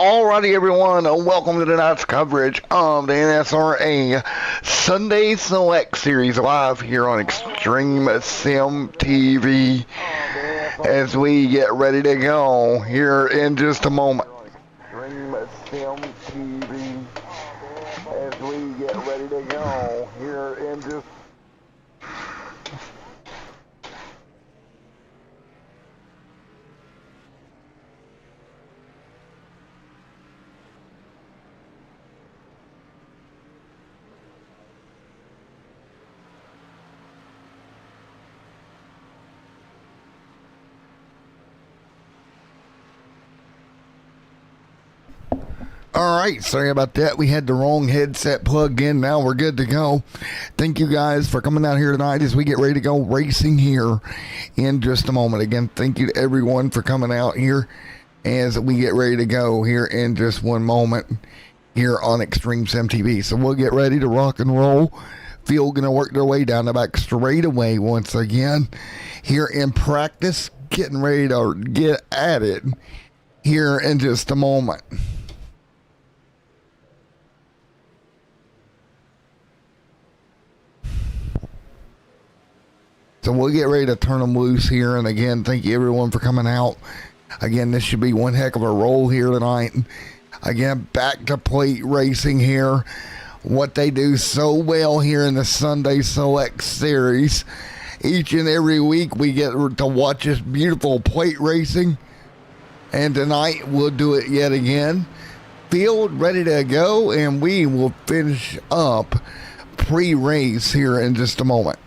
Alrighty, everyone, welcome to tonight's coverage of the NSRA Sunday Select Series live here on Extreme Sim TV as we get ready to go here in just a moment. Extreme Sim TV as we get ready to go here in just Alright, sorry about that. We had the wrong headset plugged in. Now we're good to go. Thank you guys for coming out here tonight as we get ready to go racing here in just a moment. Again, thank you to everyone for coming out here as we get ready to go here in just one moment here on Extreme Sim TV. So we'll get ready to rock and roll. Field going to work their way down the back straightaway once again here in practice. Getting ready to get at it here in just a moment. So we'll get ready to turn them loose here. And again, thank you everyone for coming out. Again, this should be one heck of a roll here tonight. Again, back to plate racing here. What they do so well here in the Sunday Select Series. Each and every week we get to watch this beautiful plate racing. And tonight we'll do it yet again. Field ready to go. And we will finish up pre-race here in just a moment.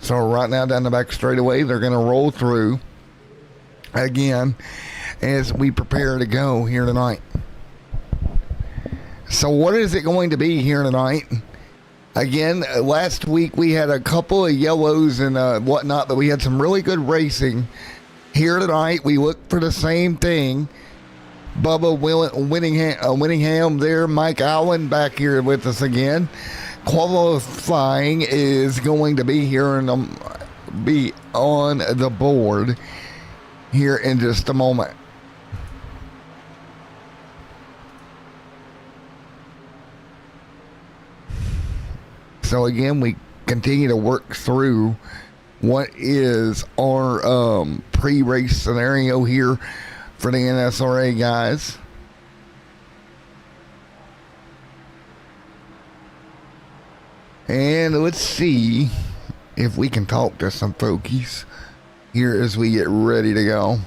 So right now down the back straightaway, they're going to roll through again as we prepare to go here tonight. So what is it going to be here tonight? Again, last week we had a couple of yellows and whatnot, but we had some really good racing. Here tonight, we look for the same thing. Bubba Winningham there, Mike Allen back here with us again. Qualifying is going to be here and be on the board here in just a moment. So again, we continue to work through what is our pre-race scenario here for the NSRA guys. And let's see if we can talk to some folkies here as we get ready to go.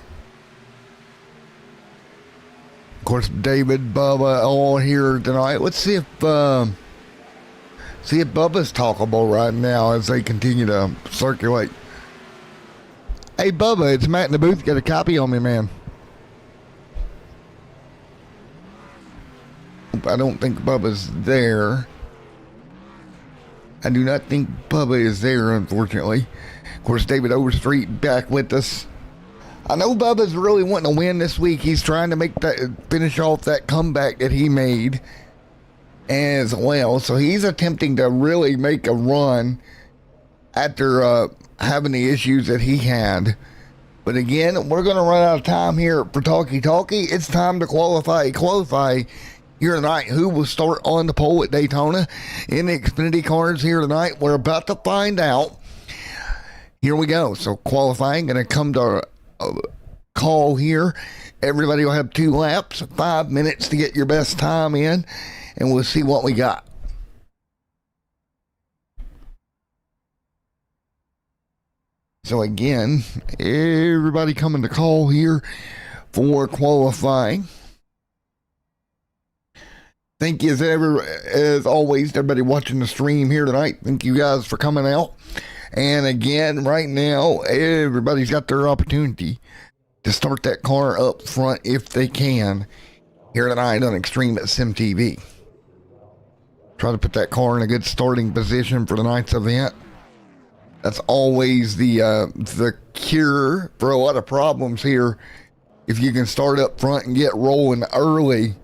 Of course, David, Bubba, all here tonight. Let's see if Bubba's talkable right now as they continue to circulate. Hey, Bubba, it's Matt in the booth. Got a copy on me, man. I don't think Bubba's there. I do not think Bubba is there, unfortunately. Of course, David Overstreet back with us. I know Bubba's really wanting to win this week. He's trying to finish off that comeback that he made as well. So he's attempting to really make a run after having the issues that he had. But again, we're going to run out of time here for Talkie. It's time to qualify here tonight. Who will start on the pole at Daytona in the Xfinity cars here tonight? We're about to find out. Here we go. So qualifying going to come to a call here. Everybody will have 2 laps, 5 minutes to get your best time in, and we'll see what we got. So again, everybody coming to call here for qualifying. Thank you as always to everybody watching the stream here tonight. Thank you guys for coming out. And again, right now, everybody's got their opportunity to start that car up front if they can here tonight on Extreme Sim TV. Try to put that car in a good starting position for tonight's event. That's always the cure for a lot of problems here. If you can start up front and get rolling early,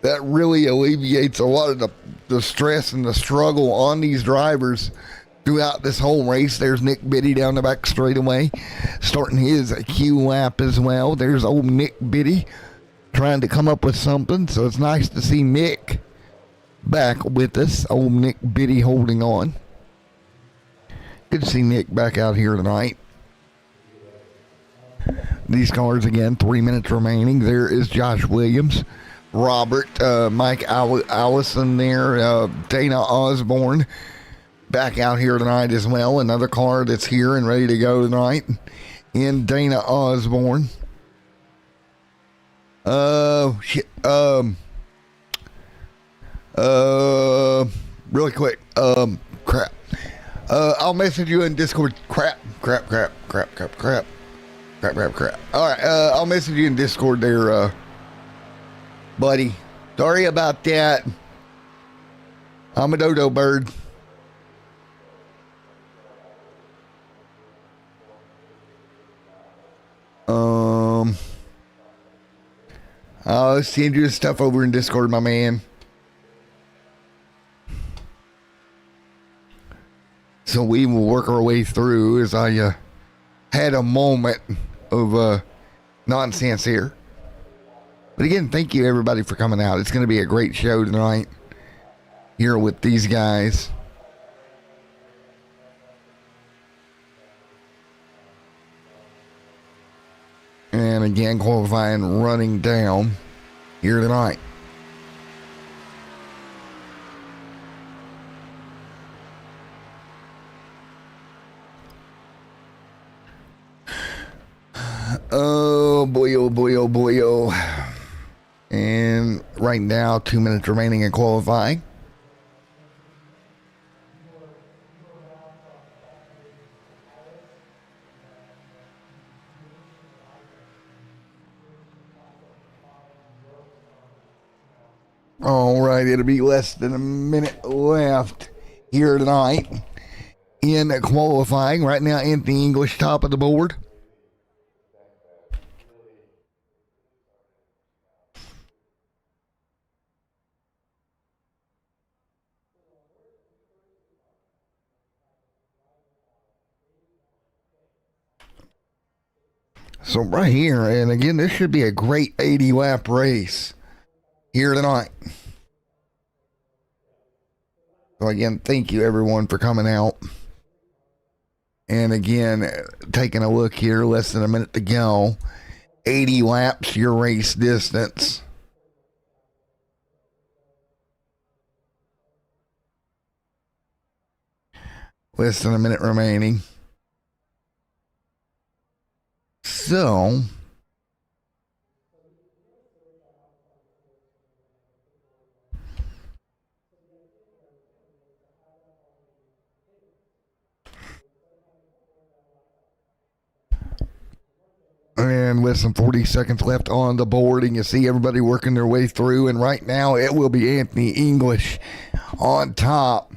that really alleviates a lot of the stress and the struggle on these drivers throughout this whole race. There's Nick Biddy down the back straightaway, starting his Q lap as well. There's old Nick Biddy trying to come up with something. So it's nice to see Nick back with us. Old Nick Biddy holding on. Good to see Nick back out here tonight. These cars again, 3 minutes remaining. There is Josh Williams, Robert, Mike Allison there, Dana Osborne back out here tonight as well. Another car that's here and ready to go tonight in Dana Osborne. Really quick, crap. I'll message you in Discord. Crap. All right, I'll message you in Discord there, buddy. Sorry about that. I'm a dodo bird. I'll send you the stuff over in Discord, my man. So we will work our way through as I had a moment of nonsense here. But again, thank you everybody for coming out. It's going to be a great show tonight here with these guys. And again, qualifying running down here tonight. Oh boy, oh boy, oh boy, oh. And right now, 2 minutes remaining in qualifying. All right, it'll be less than a minute left here tonight in qualifying. Right now, Anthony English top of the board. So right here, and again, this should be a great 80 lap race here tonight. So again, thank you everyone for coming out. And again, taking a look here, less than a minute to go. 80 laps, your race distance. Less than a minute remaining. So, and with some 40 seconds left on the board, and you see everybody working their way through, and right now it will be Anthony English on top.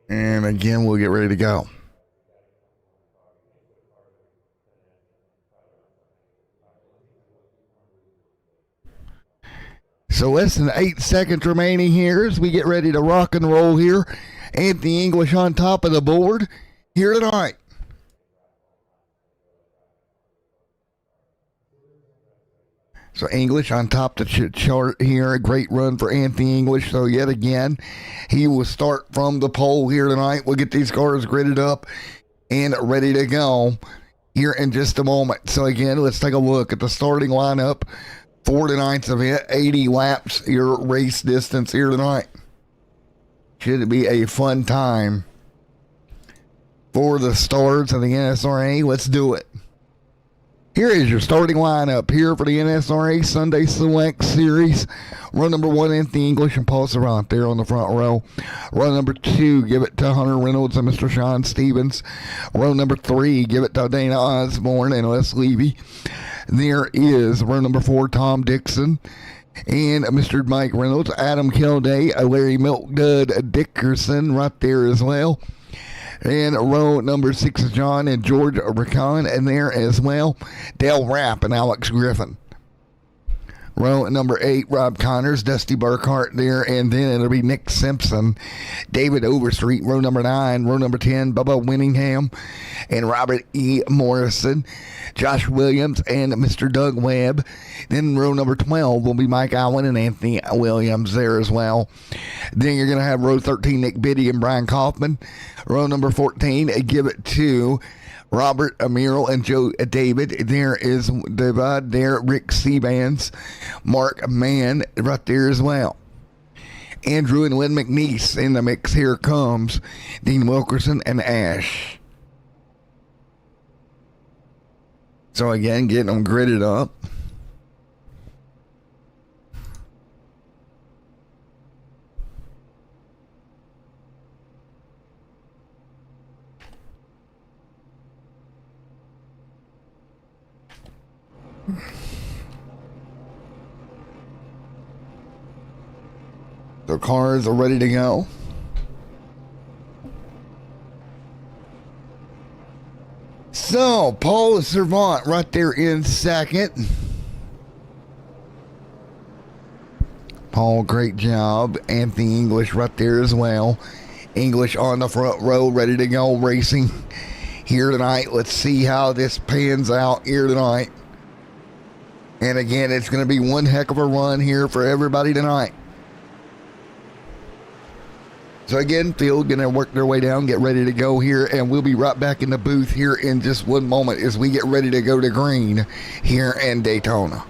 And again, we'll get ready to go. So less than 8 seconds remaining here as we get ready to rock and roll here. Anthony English on top of the board here tonight. So English on top of the chart here. A great run for Anthony English. So yet again, he will start from the pole here tonight. We'll get these cars gridded up and ready to go here in just a moment. So again, let's take a look at the starting lineup for tonight's event. 80 laps, your race distance here tonight. Should be a fun time for the stars of the NSRA. Let's do it. Here is your starting lineup here for the NSRA Sunday Select Series. Row number 1, Anthony English and Paul Sarant there on the front row. Row number 2, give it to Hunter Reynolds and Mr. Sean Stevens. Row number 3, give it to Dana Osborne and Les Levy. There is row number 4, Tom Dixon and Mr. Mike Reynolds, Adam Kilday, Larry Milkdud Dickerson right there as well. And row number 6 is John and George Racon, and there as well, Dale Rapp and Alex Griffin. Row number 8, Rob Connors, Dusty Burkhart there, and then it'll be Nick Simpson, David Overstreet. Row number 9, row number 10, Bubba Winningham and Robert E. Morrison, Josh Williams and Mr. Doug Webb. Then row number 12 will be Mike Allen and Anthony Williams there as well. Then you're going to have row 13, Nick Biddy and Brian Kaufman. Row number 14, give it to Robert Amiral and Joe David. There is Divide there, Rick Seabands, Mark Mann right there as well. Andrew and Lynn McNeese in the mix. Here comes Dean Wilkerson and Ash. So again, getting them gridded up. The cars are ready to go. So, Paul Servant right there in second. Paul, great job. Anthony English right there as well. English on the front row, ready to go racing here tonight. Let's see how this pans out here tonight. And again, it's going to be one heck of a run here for everybody tonight. So again, field going to work their way down, get ready to go here, and we'll be right back in the booth here in just one moment as we get ready to go to green here in Daytona.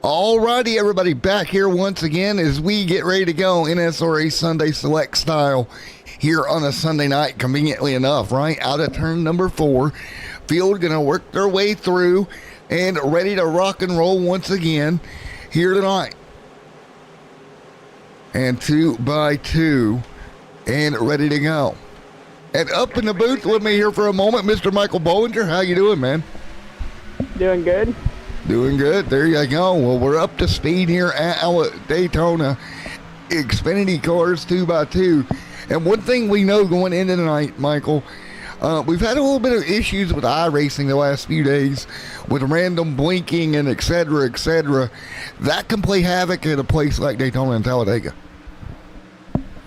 Alrighty, everybody, back here once again as we get ready to go NSRA Sunday Select style here on a Sunday night, conveniently enough, right? Out of turn number 4. Field going to work their way through and ready to rock and roll once again here tonight. And 2 by 2 and ready to go. And up in the booth with me here for a moment, Mr. Michael Bollinger. How you doing, man? Doing good. Doing good. There you go. Well, we're up to speed here at Daytona. Xfinity cars 2x2. And one thing we know going into tonight, Michael, we've had a little bit of issues with iRacing the last few days with random blinking and et cetera, et cetera. That can play havoc at a place like Daytona and Talladega.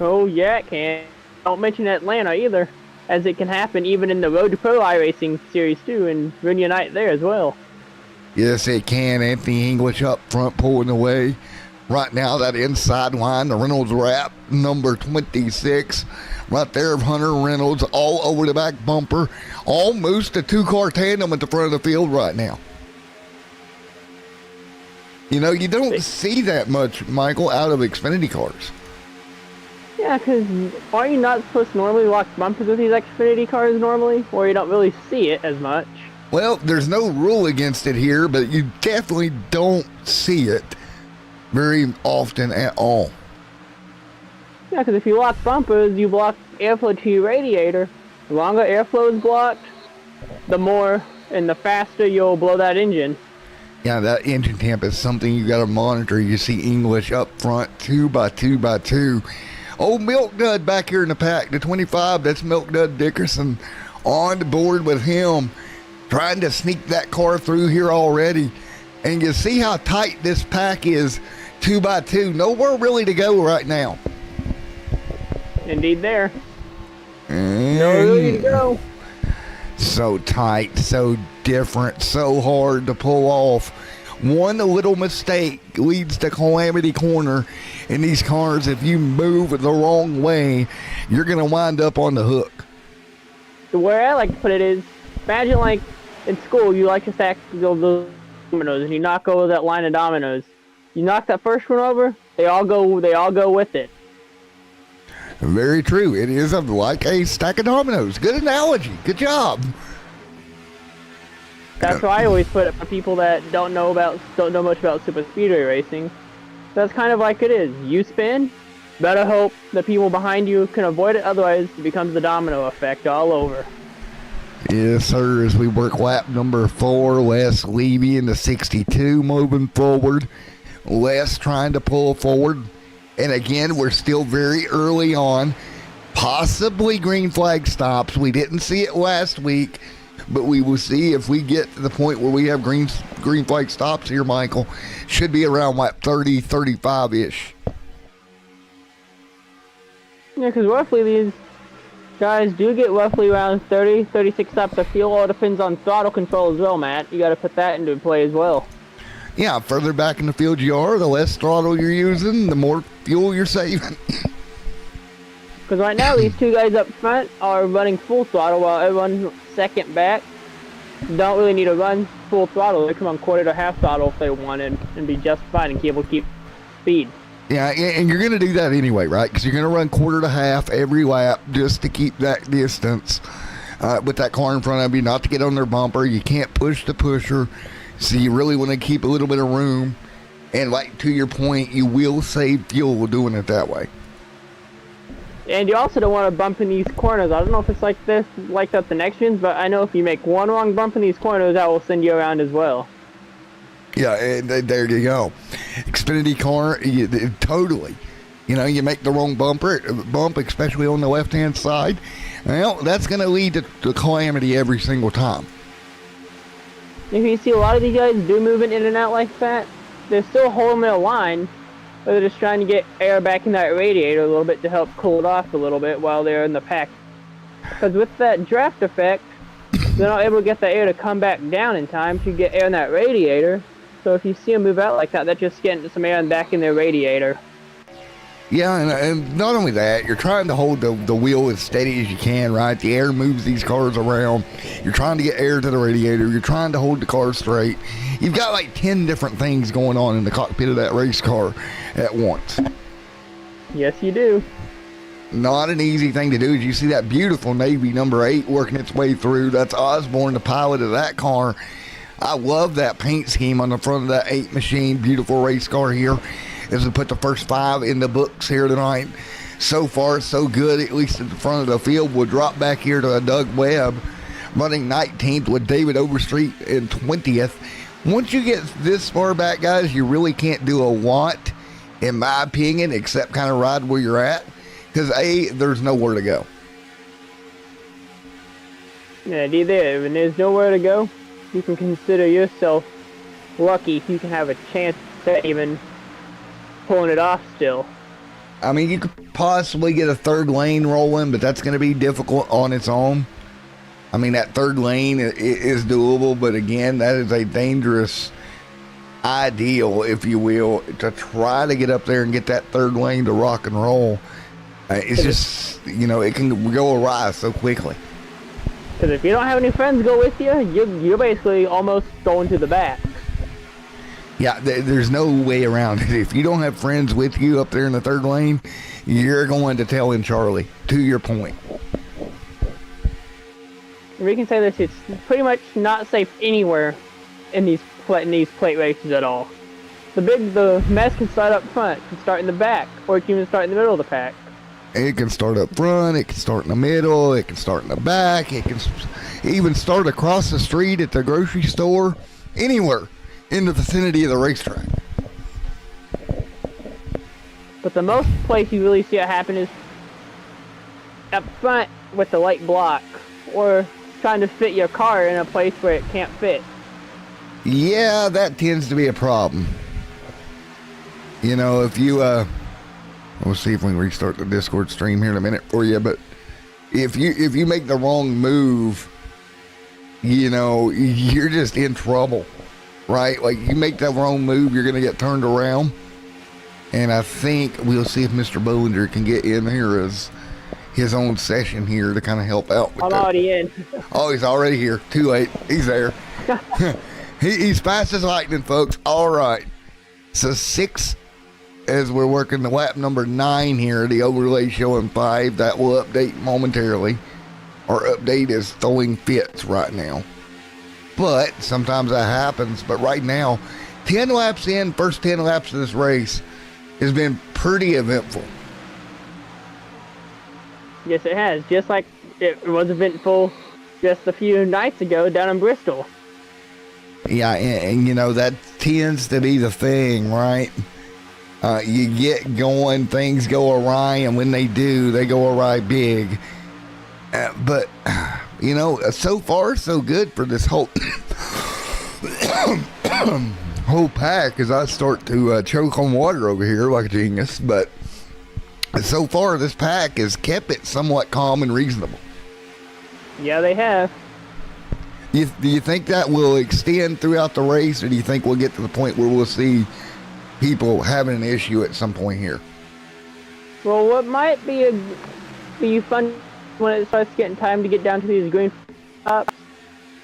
Oh, yeah, it can. Don't mention Atlanta either, as it can happen even in the Road to Pro iRacing Series 2 and run your night there as well. Yes, it can. Anthony English up front pulling away. Right now, that inside line, the Reynolds wrap, number 26. Right there of Hunter Reynolds, all over the back bumper. Almost a 2-car tandem at the front of the field right now. You know, you don't see that much, Michael, out of Xfinity cars. Yeah, because are you not supposed to normally lock bumpers with these Xfinity cars normally? Or you don't really see it as much? Well, there's no rule against it here, but you definitely don't see it very often at all. Yeah, because if you lock bumpers, you block airflow to your radiator. The longer airflow is blocked, the more and the faster you'll blow that engine. Yeah, that engine temp is something you got to monitor. You see English up front, 2 by 2 by 2. Old Milk Dud back here in the pack, the 25, that's Milk Dud Dickerson on the board with him, trying to sneak that car through here already. And you see how tight this pack is, 2 by 2. Nowhere really to go right now. Indeed there. Nowhere really to go. So tight, so different, so hard to pull off. One little mistake leads to Calamity Corner. In these cars, if you move the wrong way, you're going to wind up on the hook. The way I like to put it is, imagine like in school, you like to stack those dominoes, and you knock over that line of dominoes. You knock that first one over, they all go with it. Very true. It is like a stack of dominoes. Good analogy. Good job. That's why I always put it for people that don't know much about super speedway racing. That's kind of like it is. You spin, better hope the people behind you can avoid it, otherwise it becomes the domino effect all over. Yes, sir. As we work lap number 4, Les Levy in the 62 moving forward. Les trying to pull forward. And again, we're still very early on. Possibly green flag stops. We didn't see it last week, but we will see if we get to the point where we have green flag stops here, Michael. Should be around like 30, 35-ish. Yeah, because roughly these guys do get roughly around 30, 36 stops of fuel. All depends on throttle control as well, Matt. You got to put that into play as well. Yeah, further back in the field you are, the less throttle you're using, the more fuel you're saving. Because right now, these two guys up front are running full throttle, while everyone second back don't really need to run full throttle. They can run quarter to half throttle if they want and be just fine and keep speed. Yeah, and you're going to do that anyway, right? Because you're going to run quarter to half every lap just to keep that distance with that car in front of you, not to get on their bumper. You can't push the pusher. So you really want to keep a little bit of room. And like to your point, you will save fuel doing it that way. And you also don't want to bump in these corners. I don't know if it's like that the next gens, but I know if you make one wrong bump in these corners, that will send you around as well. Yeah, and there you go. Xfinity car, totally. You know, you make the wrong bump, especially on the left-hand side. Well, that's going to lead to calamity every single time. If you see a lot of these guys do moving in and out like that, they're still holding their line, but they're just trying to get air back in that radiator a little bit to help cool it off a little bit while they're in the pack. Because with that draft effect, they're not able to get the air to come back down in time to get air in that radiator. So if you see them move out like that, that's just getting some air back in their radiator. Yeah, and not only that, you're trying to hold the wheel as steady as you can, right? The air moves these cars around. You're trying to get air to the radiator. You're trying to hold the car straight. You've got like 10 different things going on in the cockpit of that race car at once. Yes, you do. Not an easy thing to do. As you see that beautiful Navy number 8 working its way through. That's Osborne, the pilot of that car. I love that paint scheme on the front of that 8 machine. Beautiful race car here. As we put the first 5 in the books here tonight. So far, so good, at least at the front of the field. We'll drop back here to Doug Webb, running 19th with David Overstreet in 20th. Once you get this far back, guys, you really can't do a lot, in my opinion, except kind of ride where you're at. Because, A, there's nowhere to go. Yeah, there. When there's nowhere to go, you can consider yourself lucky if you can have a chance to even pulling it off still. I mean, you could possibly get a third lane rolling, but that's going to be difficult on its own. I mean, that third lane is doable, but again, that is a dangerous ideal, if you will, to try to get up there and get that third lane to rock and roll. It's just, you know, it can go awry so quickly. Because if you don't have any friends go with you, you're basically almost going to the back. Yeah, there's no way around it. If you don't have friends with you up there in the third lane, you're going to tail in Charlie, to your point. We can say this, it's pretty much not safe anywhere in these plate races at all. The mess can start up front, it can start in the back, or it can even start in the middle of the pack. It can start up front, it can start in the middle, it can start in the back, it can even start across the street at the grocery store, anywhere in the vicinity of the racetrack. But the most place you really see it happen is up front with the light block, or trying to fit your car in a place where it can't fit. Yeah, that tends to be a problem. You know, if you We'll see if we can restart the Discord stream here in a minute for you. But if you make the wrong move, you know, you're just in trouble, right? Like, you make that wrong move, you're going to get turned around. And I think we'll see if Mr. Bollinger can get in here as his own session here to kind of help out with I'm that. already in. Oh, he's already here. Too late. He's there. He's fast as lightning, folks. All right. So 6, as we're working the lap number 9 here, the overlay showing 5. That will update momentarily. Our update is throwing fits right now. But sometimes that happens. But right now, 10 laps in, first 10 laps of this race has been pretty eventful. Yes, it has. Just like it was eventful just a few nights ago down in Bristol. Yeah, and you know, that tends to be the thing, right? You get going, things go awry, and when they do, they go awry big. But, you know, so far, so good for this whole whole pack as I start to choke on water over here like a genius. But so far, this pack has kept it somewhat calm and reasonable. Yeah, they have. Do you think that will extend throughout the race, or do you think we'll get to the point where we'll see people having an issue at some point here? Well, what might be fun when it starts getting time to get down to these green tops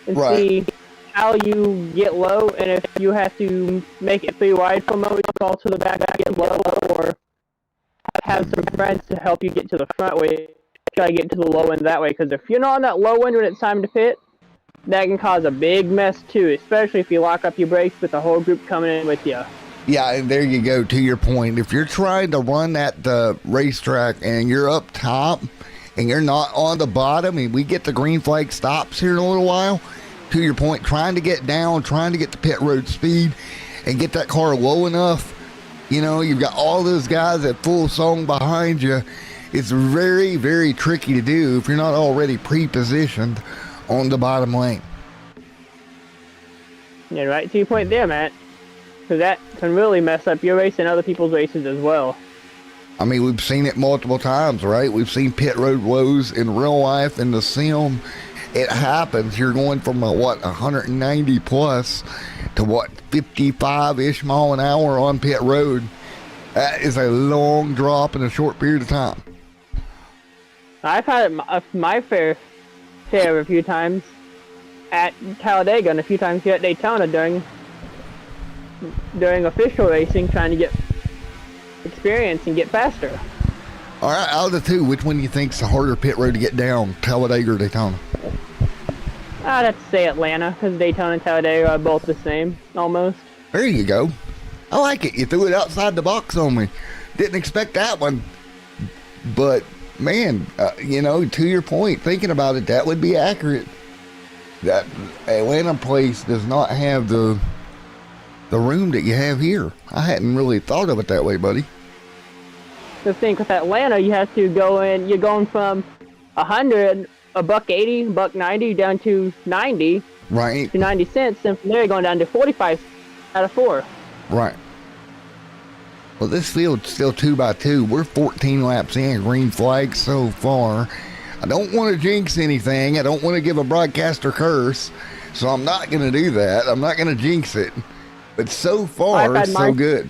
and Right. see how you get low, and if you have to make it pretty wide from what we call to the back, get low, or have some friends to help you get to the front way, try to get to the low end that way, because if you're not on that low end when it's time to pit, that can cause a big mess too, especially if you lock up your brakes with the whole group coming in with you. Yeah, and there you go, to your point. If you're trying to run at the racetrack and you're up top and you're not on the bottom, and we get the green flag stops here in a little while, to your point, trying to get down, trying to get the pit road speed and get that car low enough, you know, you've got all those guys at full song behind you. It's very, very tricky to do if you're not already pre-positioned on the bottom lane. Yeah, right to your point there, Matt. Because that can really mess up your race and other people's races as well. I mean, we've seen it multiple times, right? We've seen pit road woes in real life, in the sim. It happens. You're going from 190 plus to 55-ish mile an hour on pit road. That is a long drop in a short period of time. I've had my fair share a few times at Talladega and a few times here at Daytona during official racing, trying to get experience and get faster. All right, out of the two, which one do you think's the harder pit road to get down, Talladega or Daytona? I'd have to say Atlanta, because Daytona and Talladega are both the same, almost. There you go. I like it. You threw it outside the box on me. Didn't expect that one. But, man, you know, to your point, thinking about it, that would be accurate. That Atlanta place does not have the room that you have here. I hadn't really thought of it that way, buddy. The thing with Atlanta, you have to go in, you're going from 100, $1.80, $1.90 down to 90. Right. To 90 cents, and from there you're going down to 45 out of 4. Right. Well, this field's still 2x2. We're 14 laps in, green flag so far. I don't want to jinx anything. I don't want to give a broadcaster curse, so I'm not going to do that. I'm not going to jinx it. But so far, so good.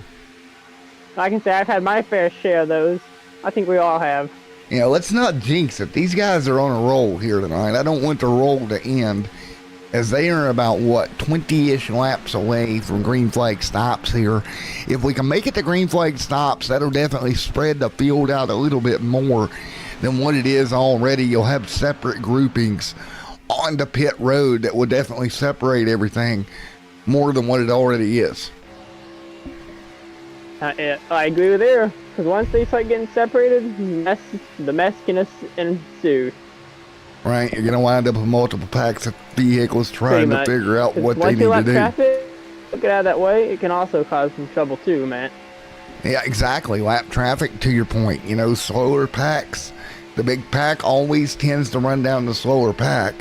I can say I've had my fair share of those. I think we all have. You know, let's not jinx it. These guys are on a roll here tonight. I don't want the roll to end, as they are about, 20-ish laps away from green flag stops here. If we can make it to green flag stops, that'll definitely spread the field out a little bit more than what it is already. You'll have separate groupings on the pit road that will definitely separate everything more than what it already is. I agree with you, because once they start getting separated, the mess can ensue. Right, you're going to wind up with multiple packs of vehicles trying to figure out what they need to do. Traffic, look at it that way, it can also cause some trouble too, man. Yeah, exactly. Lap traffic, to your point. You know, slower packs. The big pack always tends to run down the slower pack.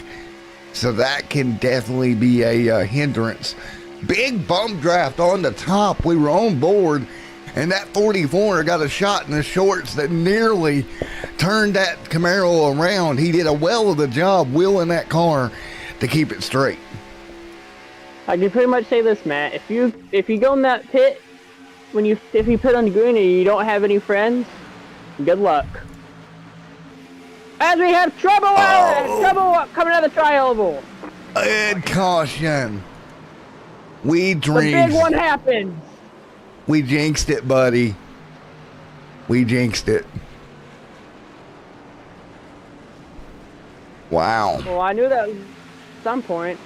So that can definitely be a hindrance. Big bump draft on the top. We were on board. And that 44 got a shot in the shorts that nearly turned that Camaro around. He did a well of the job wheeling that car to keep it straight. I can pretty much say this, Matt. If you go in that pit if you pit on the green and you don't have any friends, good luck. As we have trouble coming out of the tri-oval. And caution. We drinks. The big one happens. We jinxed it, buddy. We jinxed it. Wow. Well, I knew that at some point.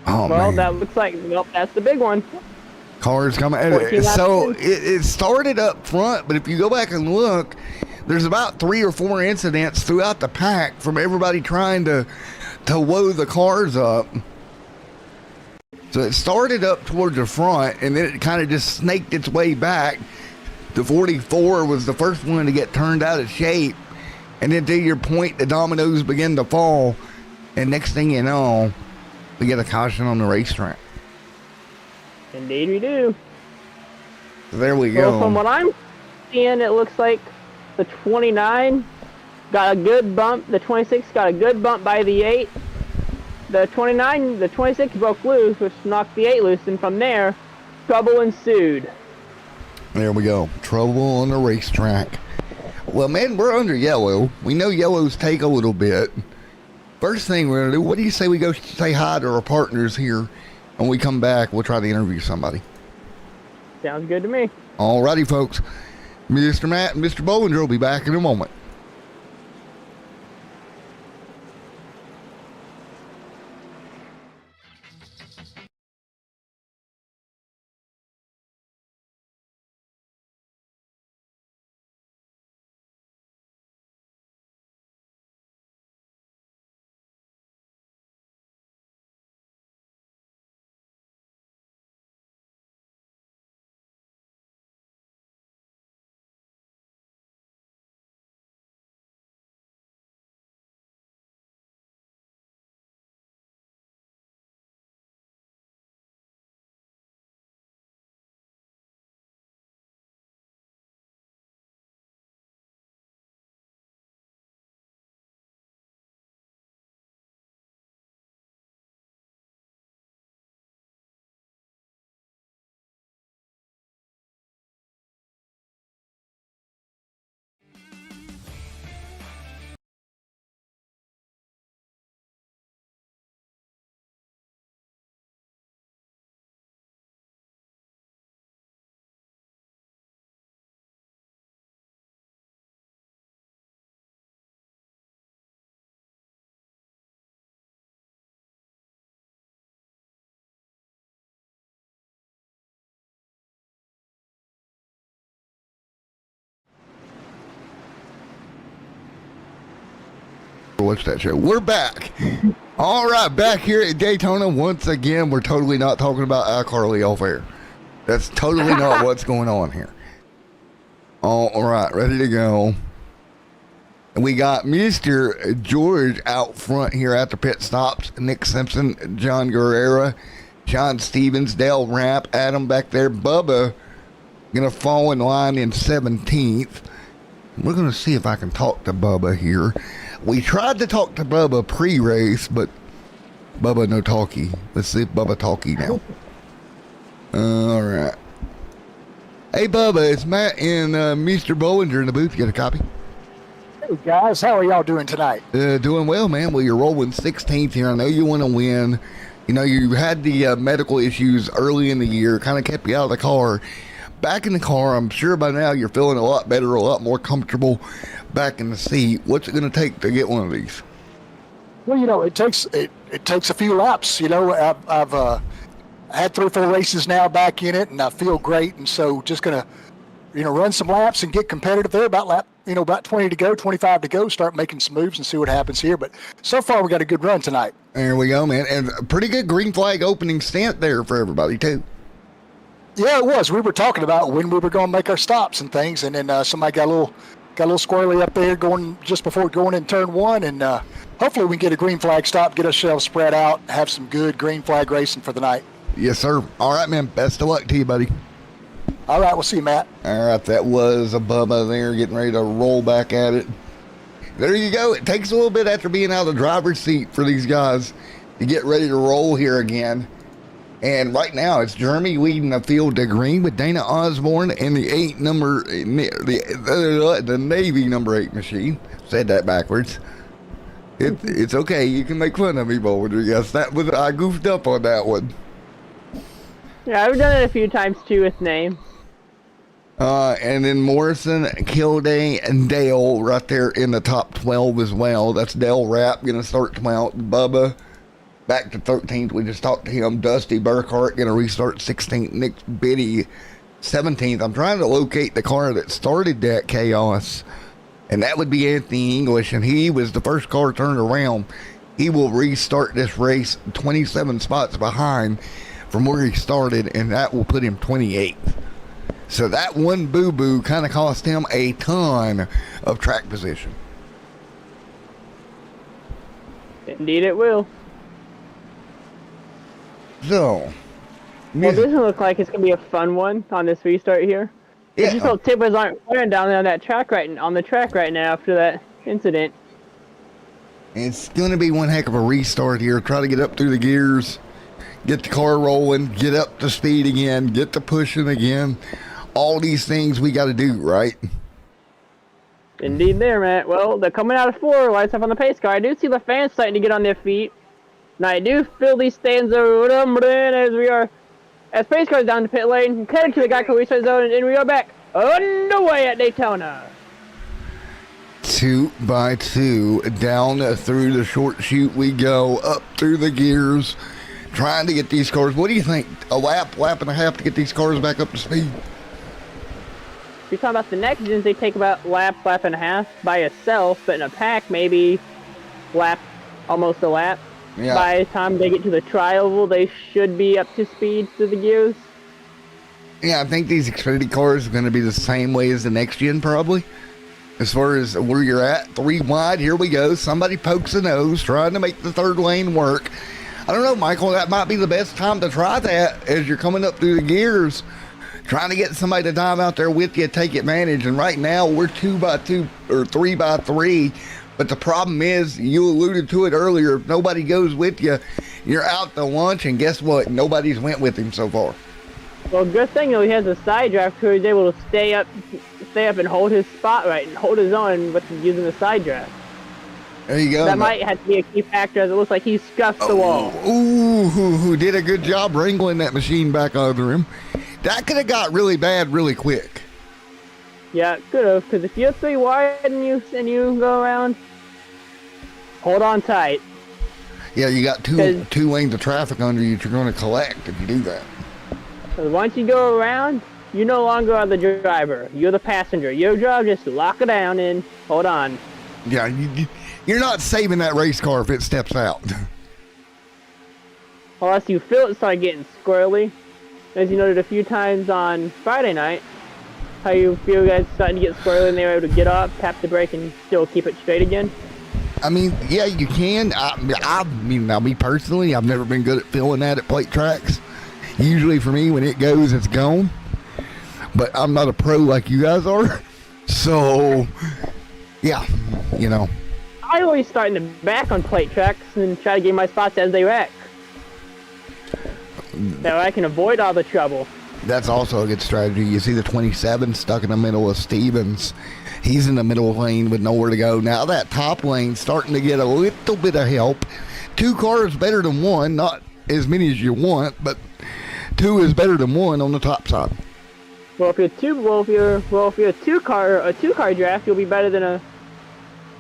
Oh, well, man. that looks like, nope, that's the big one. Cars coming. So it started up front, but if you go back and look, there's about 3 or 4 incidents throughout the pack from everybody trying to woe the cars up. So it started up towards the front, and then it kind of just snaked its way back. The 44 was the first one to get turned out of shape. And then to your point, the dominoes begin to fall. And next thing you know, we get a caution on the racetrack. Indeed we do. So there we go. So from what I'm seeing, it looks like the 29 got a good bump. The 26 got a good bump by the 8. The 26 broke loose, which knocked the 8 loose, and from there, trouble ensued. There we go. Trouble on the racetrack. Well, man, we're under yellow. We know yellows take a little bit. First thing we're going to do, what do you say we go say hi to our partners here? When we come back, we'll try to interview somebody. Sounds good to me. All righty, folks. Mr. Matt and Mr. Bollinger will be back in a moment. What's that show? We're back. All right, back here at Daytona once again. We're totally not talking about iCarly off air. That's totally not what's going on here. All right, ready to go. And we got Mr. George out front here at the pit stops. Nick Simpson, John Guerrera, John Stevens, Dale Rapp, Adam back there. Bubba gonna fall in line in 17th. We're gonna see if I can talk to Bubba here. We tried to talk to Bubba pre-race, but Bubba no talkie. Let's see if Bubba talkie now. All right. Hey, Bubba, it's Matt and Mr. Bollinger in the booth. You get a copy? Hey, guys. How are y'all doing tonight? Doing well, man. Well, you're rolling 16th here. I know you want to win. You know, you had the medical issues early in the year, kind of kept you out of the car. Back in the car, I'm sure by now you're feeling a lot better, a lot more comfortable back in the seat. What's it going to take to get one of these? Well, you know, it takes a few laps. You know, I've had 3 or 4 races now back in it, and I feel great. And so, just gonna, you know, run some laps and get competitive there. About 20 to go, 25 to go. Start making some moves and see what happens here. But so far, we got a good run tonight. There we go, man, and a pretty good green flag opening stint there for everybody too. Yeah, it was. We were talking about when we were going to make our stops and things, and then somebody got a little squirrely up there just before going in turn 1, and hopefully we can get a green flag stop, get ourselves spread out, have some good green flag racing for the night. Yes, sir. All right, man. Best of luck to you, buddy. All right, we'll see you, Matt. All right, that was a Bubba there getting ready to roll back at it. There you go. It takes a little bit after being out of the driver's seat for these guys to get ready to roll here again. And right now, it's Jeremy leading the field to green with Dana Osborne and the Navy number 8 machine. Said that backwards. It's okay. You can make fun of me, Boulder. Yes, I goofed up on that one. Yeah, I've done it a few times too with name. And then Morrison, Kilday, and Dale right there in the top 12 as well. That's Dale Rapp going to start 12th. Bubba back to 13th. We just talked to him. Dusty Burkhart going to restart 16th. Nick Biddy 17th. I'm trying to locate the car that started that chaos, and that would be Anthony English, and he was the first car turned around. He will restart this race 27 spots behind from where he started, and that will put him 28th. So that one boo-boo kind of cost him a ton of track position. Indeed it will. So. Well, this one looks like it's going to be a fun one on this restart here. Yeah. Just hope tippers aren't flaring down there on that track on the track right now after that incident. It's going to be one heck of a restart here. Try to get up through the gears, get the car rolling, get up to speed again, get to pushing again. All these things we got to do, right? Indeed there, Matt. Well, they're coming out of 4, lights up on the pace car. I do see the fans starting to get on their feet. Now, I do feel these stands are rumbling as pace cars down the pit lane, headed to the Geico restart zone, and we are back underway at Daytona. 2 by 2 down through the short chute we go, up through the gears, trying to get these cars. What do you think? A lap and a half to get these cars back up to speed? If you're talking about the next gens, they take about lap and a half by itself, but in a pack, maybe almost a lap. Yeah. By the time they get to the tri-oval, they should be up to speed through the gears. Yeah, I think these Xfinity cars are going to be the same way as the next gen, probably. As far as where you're at, 3 wide, here we go. Somebody pokes a nose, trying to make the third lane work. I don't know, Michael, that might be the best time to try that as you're coming up through the gears, trying to get somebody to dive out there with you, take advantage. And right now, we're 2 by 2 or 3 by 3. But the problem is, you alluded to it earlier, if nobody goes with you, you're out to lunch, and guess what? Nobody's went with him so far. Well, good thing though he has a side draft, so he's able to stay up and hold his spot right and hold his own with using the side draft. There you go. That might have to be a key factor, as it looks like he scuffed the wall. Ooh, who did a good job wrangling that machine back under him. That could have got really bad really quick. Yeah, it could have, because if you're 3 wide and you go around, hold on tight. Yeah, you got two lanes of traffic under you that you're going to collect if you do that. Because once you go around, you no longer are the driver. You're the passenger. Your job is to lock it down and hold on. Yeah, you're not saving that race car if it steps out. Unless you feel it start getting squirrely. As you noted a few times on Friday night, how you feel guys starting to get squirrely and they were able to get up, tap the brake, and still keep it straight again. I mean, yeah, you can. I mean, now me personally, I've never been good at feeling that at plate tracks. Usually for me, when it goes, it's gone. But I'm not a pro like you guys are. So, yeah, you know. I always start in the back on plate tracks and try to get my spots as they wreck. That way I can avoid all the trouble. That's also a good strategy. You see the 27 stuck in the middle of Stevens. He's in the middle lane with nowhere to go. Now that top lane's starting to get a little bit of help. 2 cars better than 1. Not as many as you want, but 2 is better than 1 on the top side. Well, if you're a two car draft, you'll be better than a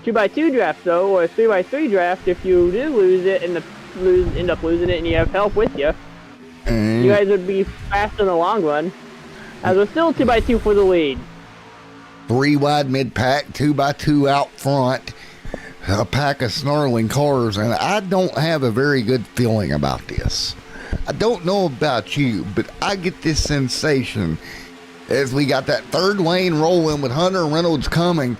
2 by 2 draft though, or a 3 by 3 draft. If you do lose it and end up losing it, and you have help with you, you guys would be fast in the long run. As we're still 2 by 2 for the lead. 3 wide mid pack, 2 by 2 out front. A pack of snarling cars, and I don't have a very good feeling about this. I don't know about you, but I get this sensation as we got that third lane rolling with Hunter Reynolds coming.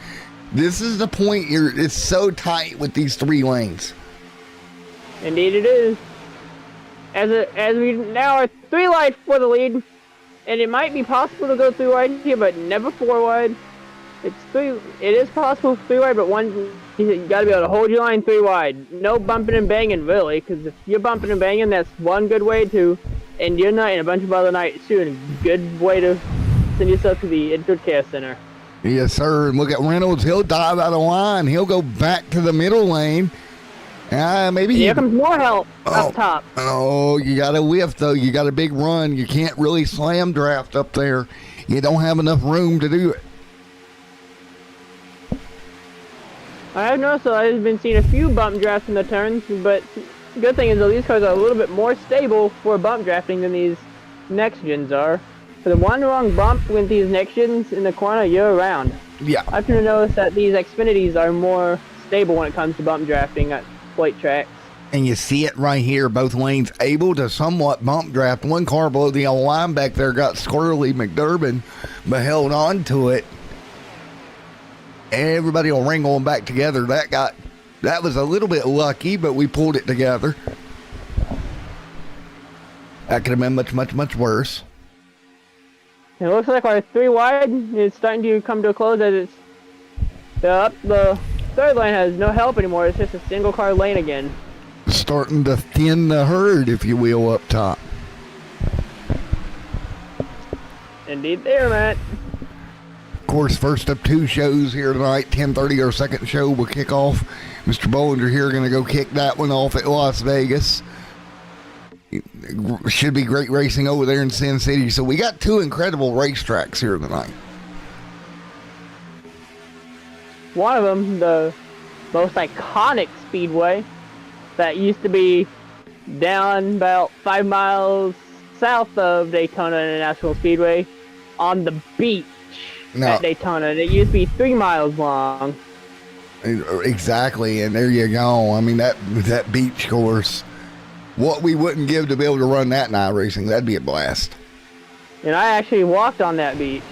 This is the point it's so tight with these 3 lanes. Indeed it is. As we now are 3 lights for the lead, and it might be possible to go 3 wide here, but never 4 wide. It is possible 3 wide, but you got to be able to hold your line 3 wide. No bumping and banging, really, because if you're bumping and banging, that's one good way to end your night and a bunch of other nights too, and a good way to send yourself to the Injured Care Center. Yes, sir. And look at Reynolds. He'll dive out of line. He'll go back to the middle lane. Maybe here comes more help up top. Oh, you got a whiff, though. You got a big run. You can't really slam draft up there. You don't have enough room to do it. I have noticed that I've been seeing a few bump drafts in the turns, but the good thing is that these cars are a little bit more stable for bump drafting than these next gens are. For the one wrong bump with these next gens in the corner year round. Yeah. I've come to notice that these Xfinities are more stable when it comes to bump drafting at plate tracks. And you see it right here, both lanes able to somewhat bump draft. One car below the yellow line back there got squirrely McDurban, but held on to it. Everybody will wrangle them back together. That was a little bit lucky, but we pulled it together. That could have been much, much, much worse. It looks like our 3 wide is starting to come to a close as it's the third lane has no help anymore. It's just a single car lane again. Starting to thin the herd, if you will, up top. Indeed there, Matt. Of course, first of 2 shows here tonight. 10:30, our second show will kick off. Mr. Bollinger here going to go kick that one off at Las Vegas. Should be great racing over there in Sin City. So we got 2 incredible racetracks here tonight. One of them, the most iconic speedway that used to be down about 5 miles south of Daytona International Speedway on the beach at Daytona. It used to be 3 miles long. Exactly, and there you go. I mean, that beach course, what we wouldn't give to be able to run that night racing, that'd be a blast. And I actually walked on that beach.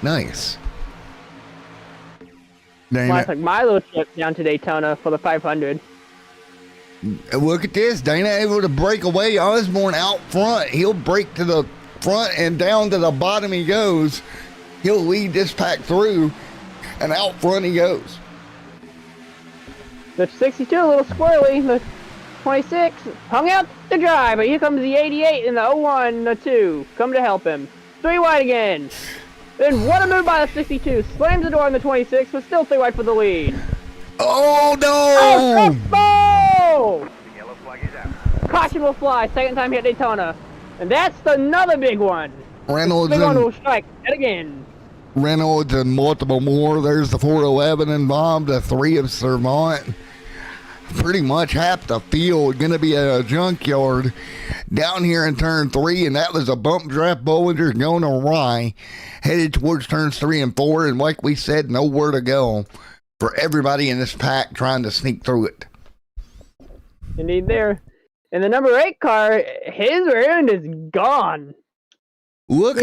Nice. I took my little trip down to Daytona for the 500. Look at this. Dana able to break away. Osborne out front. He'll break to the front and down to the bottom he goes. He'll lead this pack through, and out front he goes. The 62, a little squirrely. The 26 hung out to dry, but here comes the 88 and the 01, the 2. Come to help him. 3 wide again. Then what a move by the 62. Slams the door on the 26, but still 3 wide for the lead. Oh, no! Oh, the yellow flag is out. Caution will fly. Second time here at Daytona. And that's another big one. Reynolds big one will strike yet again. Reynolds and multiple more. There's the 411 involved, the 3 of Servant. Pretty much half the field going to be a junkyard down here in turn 3, and that was a bump draft. Bollinger going awry, headed towards turns 3 and 4, and like we said, nowhere to go for everybody in this pack trying to sneak through it. Indeed there. And the number 8 car, his rear end is gone. Look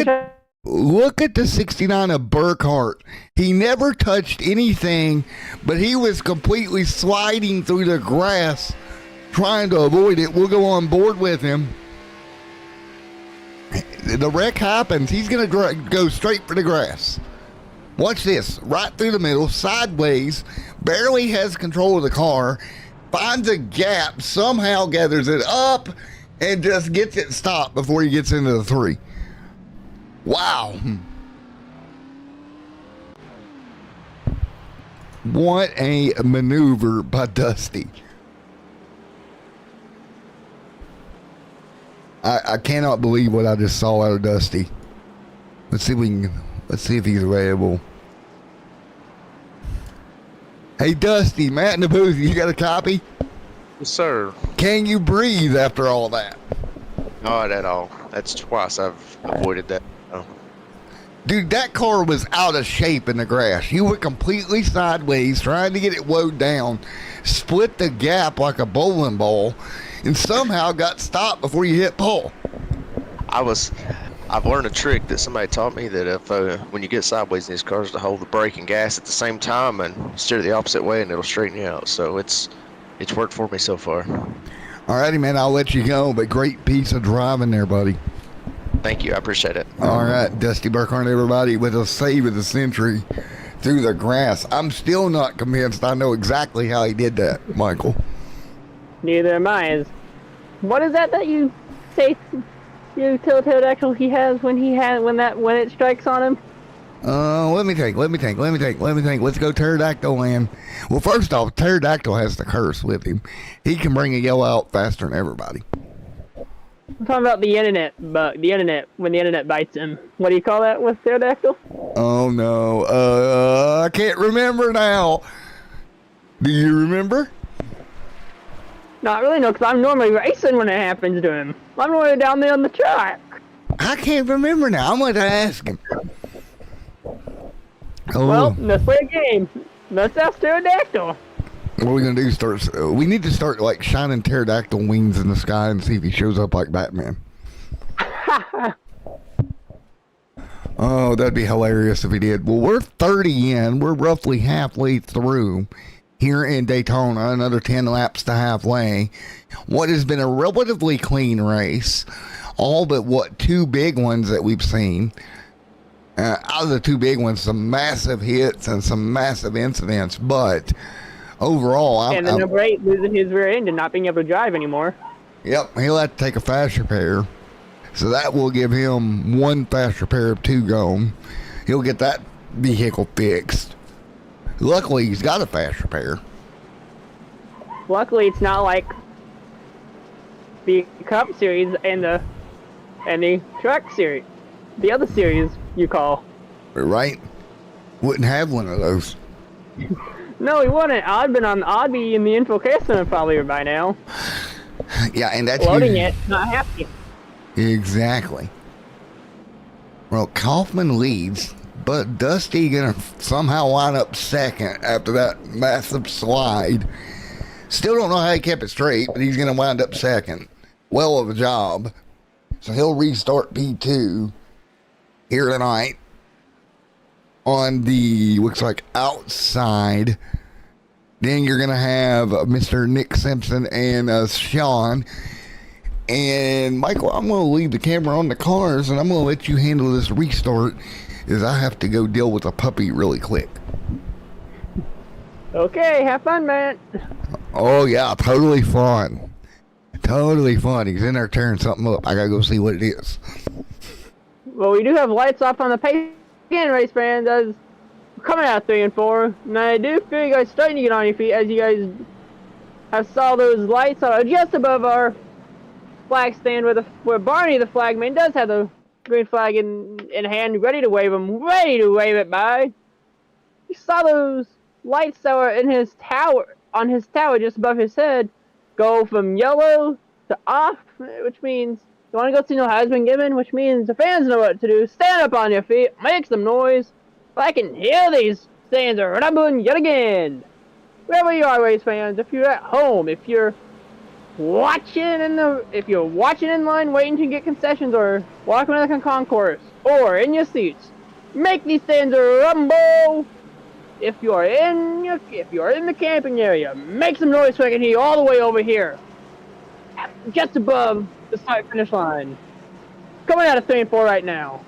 at the 69 of Burkhart. He never touched anything, but he was completely sliding through the grass, trying to avoid it. We'll go on board with him. The wreck happens. He's going to go straight for the grass. Watch this. Right through the middle, sideways, barely has control of the car, finds a gap, somehow gathers it up, and just gets it stopped before he gets into the 3. Wow. What a maneuver by Dusty. I cannot believe what I just saw out of Dusty. Let's see if he's available. Hey Dusty, Matt in the booth, you got a copy? Yes, sir. Can you breathe after all that? Not at all. That's twice I've avoided that. Dude, that car was out of shape in the grass. You were completely sideways trying to get it woed down, split the gap like a bowling ball, and somehow got stopped before you hit Paul. I've learned a trick that somebody taught me that if when you get sideways in these cars, to hold the brake and gas at the same time and steer the opposite way, and it'll straighten you out. So it's worked for me so far. Alrighty, man, I'll let you go, but great piece of driving there, buddy. Thank you. I appreciate it. All right, Dusty Burkhart, everybody, with a save of the century through the grass. I'm still not convinced I know exactly how he did that, Michael. Neither am I. What is that you say? You pterodactyl he has when it strikes on him? Let me think. Let's go pterodactyl land. Well, first off, pterodactyl has the curse with him. He can bring a yell out faster than everybody. I'm talking about the internet, but when the internet bites him. What do you call that with pterodactyl? Oh no, I can't remember now. Do you remember? Not really, no, because I'm normally racing when it happens to him. I'm normally down there on the track. I can't remember now. I'm going to ask him. Oh. Well, let's play a game. Let's ask pterodactyl. What are we going to do? We need to start like shining pterodactyl wings in the sky and see if he shows up like Batman. Oh, that'd be hilarious if he did. Well, we're 30 in. We're roughly halfway through here in Daytona, another 10 laps to halfway. What has been a relatively clean race. All but two big ones that we've seen. Out of the two big ones, some massive hits and some massive incidents. But overall, and the number 8 losing his rear end and not being able to drive anymore. Yep, he'll have to take a fast repair. So that will give him one fast repair of 2 gone. He'll get that vehicle fixed. Luckily, he's got a fast repair. Luckily, it's not like the Cup Series and the Truck Series. The other series you call. Right? Wouldn't have one of those. No, he wouldn't. I'd be in the info case center probably by now. Yeah, and that's loading it, not happy. Exactly. Well, Kaufman leads, but Dusty gonna somehow wind up second after that massive slide. Still don't know how he kept it straight, but he's gonna wind up second. Well of a job. So he'll restart P2 here tonight on the, looks like, outside. Then you're gonna have Mr. Nick Simpson and Sean. And Michael, I'm going to leave the camera on the cars and I'm going to let you handle this restart as I have to go deal with a puppy really quick. Okay, have fun, man. Oh, yeah, totally fun. Totally fun. He's in there tearing something up. I got to go see what it is. Well, we do have lights off on the pace again, race fans, as coming out 3 and 4. And I do feel you guys starting to get on your feet as you guys have saw those lights on just above our flag stand where Barney the flagman does have the green flag in hand, ready to wave it by. You saw those lights that were in his tower, on his tower just above his head, go from yellow to off, which means you want to go signal has been given, which means the fans know what to do. Stand up on your feet, make some noise. I can hear these stands are rumbling yet again. Wherever you are, race fans, if you're at home, if you're watching in line waiting to get concessions or walking around the concourse or in your seats, make these stands rumble. If you're in the camping area, make some noise so I can hear you all the way over here, just above the start finish line. Coming out of 3 and 4 right now.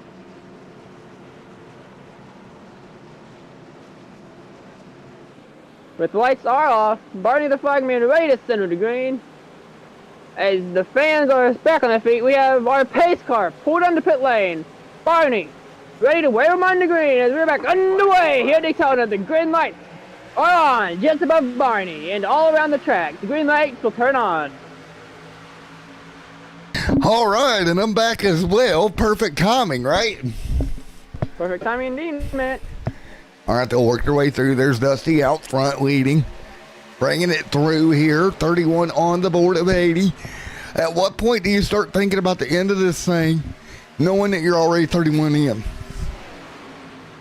With the lights are off, Barney the flagman ready to center the green. As the fans are back on their feet, we have our pace car pulled onto pit lane. Barney, ready to wave them on the green as we're back underway here at Daytona. The green lights are on just above Barney and all around the track. The green lights will turn on. All right, and I'm back as well. Perfect timing, right? Perfect timing indeed, man. All right, they'll work their way through. There's Dusty out front leading. Bringing it through here, 31 on the board of 80. At what point do you start thinking about the end of this thing, knowing that you're already 31 in?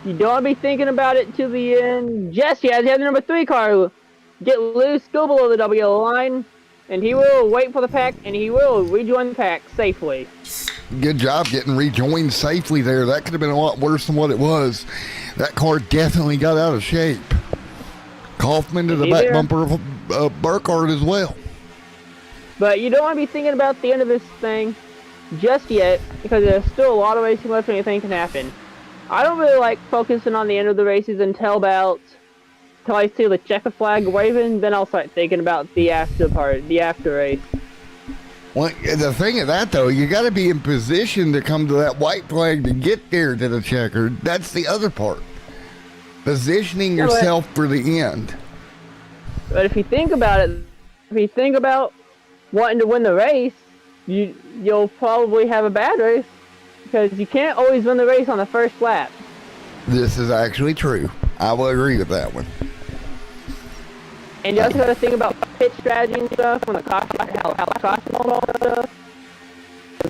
You don't be thinking about it till the end. Jesse has the number 3 car get loose, go below the W line, and he will wait for the pack, and he will rejoin the pack safely. Good job getting rejoined safely there. That could have been a lot worse than what it was. That car definitely got out of shape. Kaufman to the back bumper of Burkhart as well. But you don't want to be thinking about the end of this thing. just yet because there's still a lot of racing left and anything can happen. I don't really like focusing on the end of the races until I see the checkered flag waving, then I'll start thinking about the after race. Well, the thing of that, though, you got to be in position to come to that white flag to get there to the checkered. That's the other part. Positioning yourself for the end. But if you think about it, if you think about wanting to win the race, you'll probably have a bad race because you can't always win the race on the first lap. This is actually true. I will agree with that one. And you also got to think about pit strategy and stuff when the caution, how caution and all that stuff.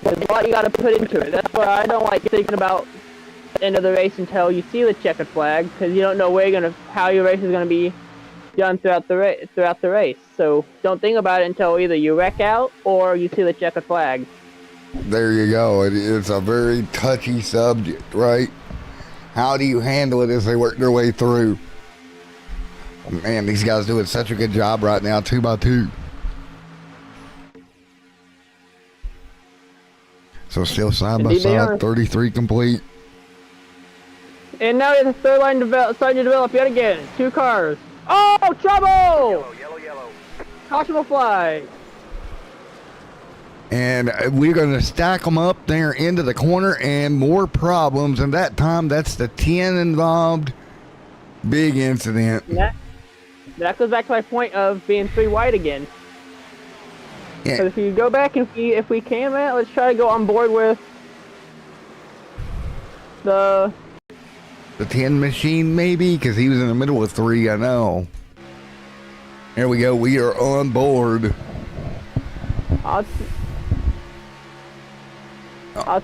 There's a lot you got to put into it. That's why I don't like thinking about the end of the race until you see the checkered flag, because you don't know how your race is gonna be done throughout the race. So don't think about it until either you wreck out or you see the checkered flag. There you go. It's a very touchy subject, right? How do you handle it as they work their way through? Man, these guys doing such a good job right now, 2x2. So still side by side, 33 complete. And now the third line starting to develop yet again. 2 cars. Oh, trouble! Yellow. Caution will fly. And we're going to stack them up there into the corner and more problems. And that time, that's the 10 involved. Big incident. That goes back to my point of being 3 wide again. Yeah. Because if you go back and if we can, Matt, let's try to go on board with the 10 machine, maybe, because he was in the middle of 3. I know. Here we go. We are on board. I'd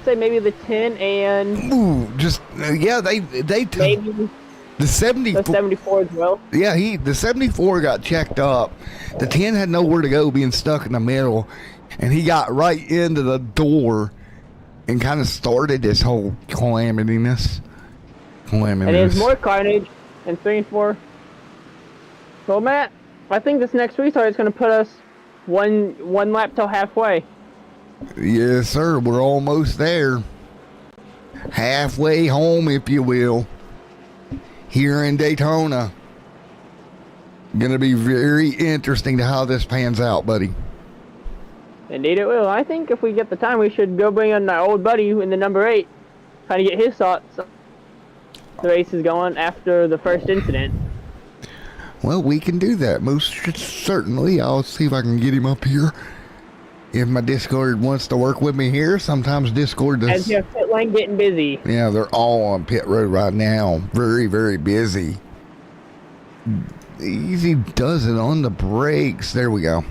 say maybe the 10 and Ooh, just yeah, they maybe the 74. the 74 as well. Yeah, the 74 got checked up. The 10 had nowhere to go, being stuck in the middle, and he got right into the door and kind of started this whole calamitous. And there's more carnage in 3 and 4. So Matt, I think this next restart is going to put us one lap till halfway. Yes, sir. We're almost there. Halfway home, if you will. Here in Daytona. Gonna be very interesting to how this pans out, buddy. Indeed it will. I think if we get the time, we should go bring in our old buddy in the number 8. Kind of get his thoughts. The race is going after the first incident. Well, we can do that. Most certainly. I'll see if I can get him up here. If my Discord wants to work with me here, sometimes Discord does. As your pit lane getting busy. Yeah, they're all on pit road right now. Very, very busy. Easy does it on the brakes. There we go.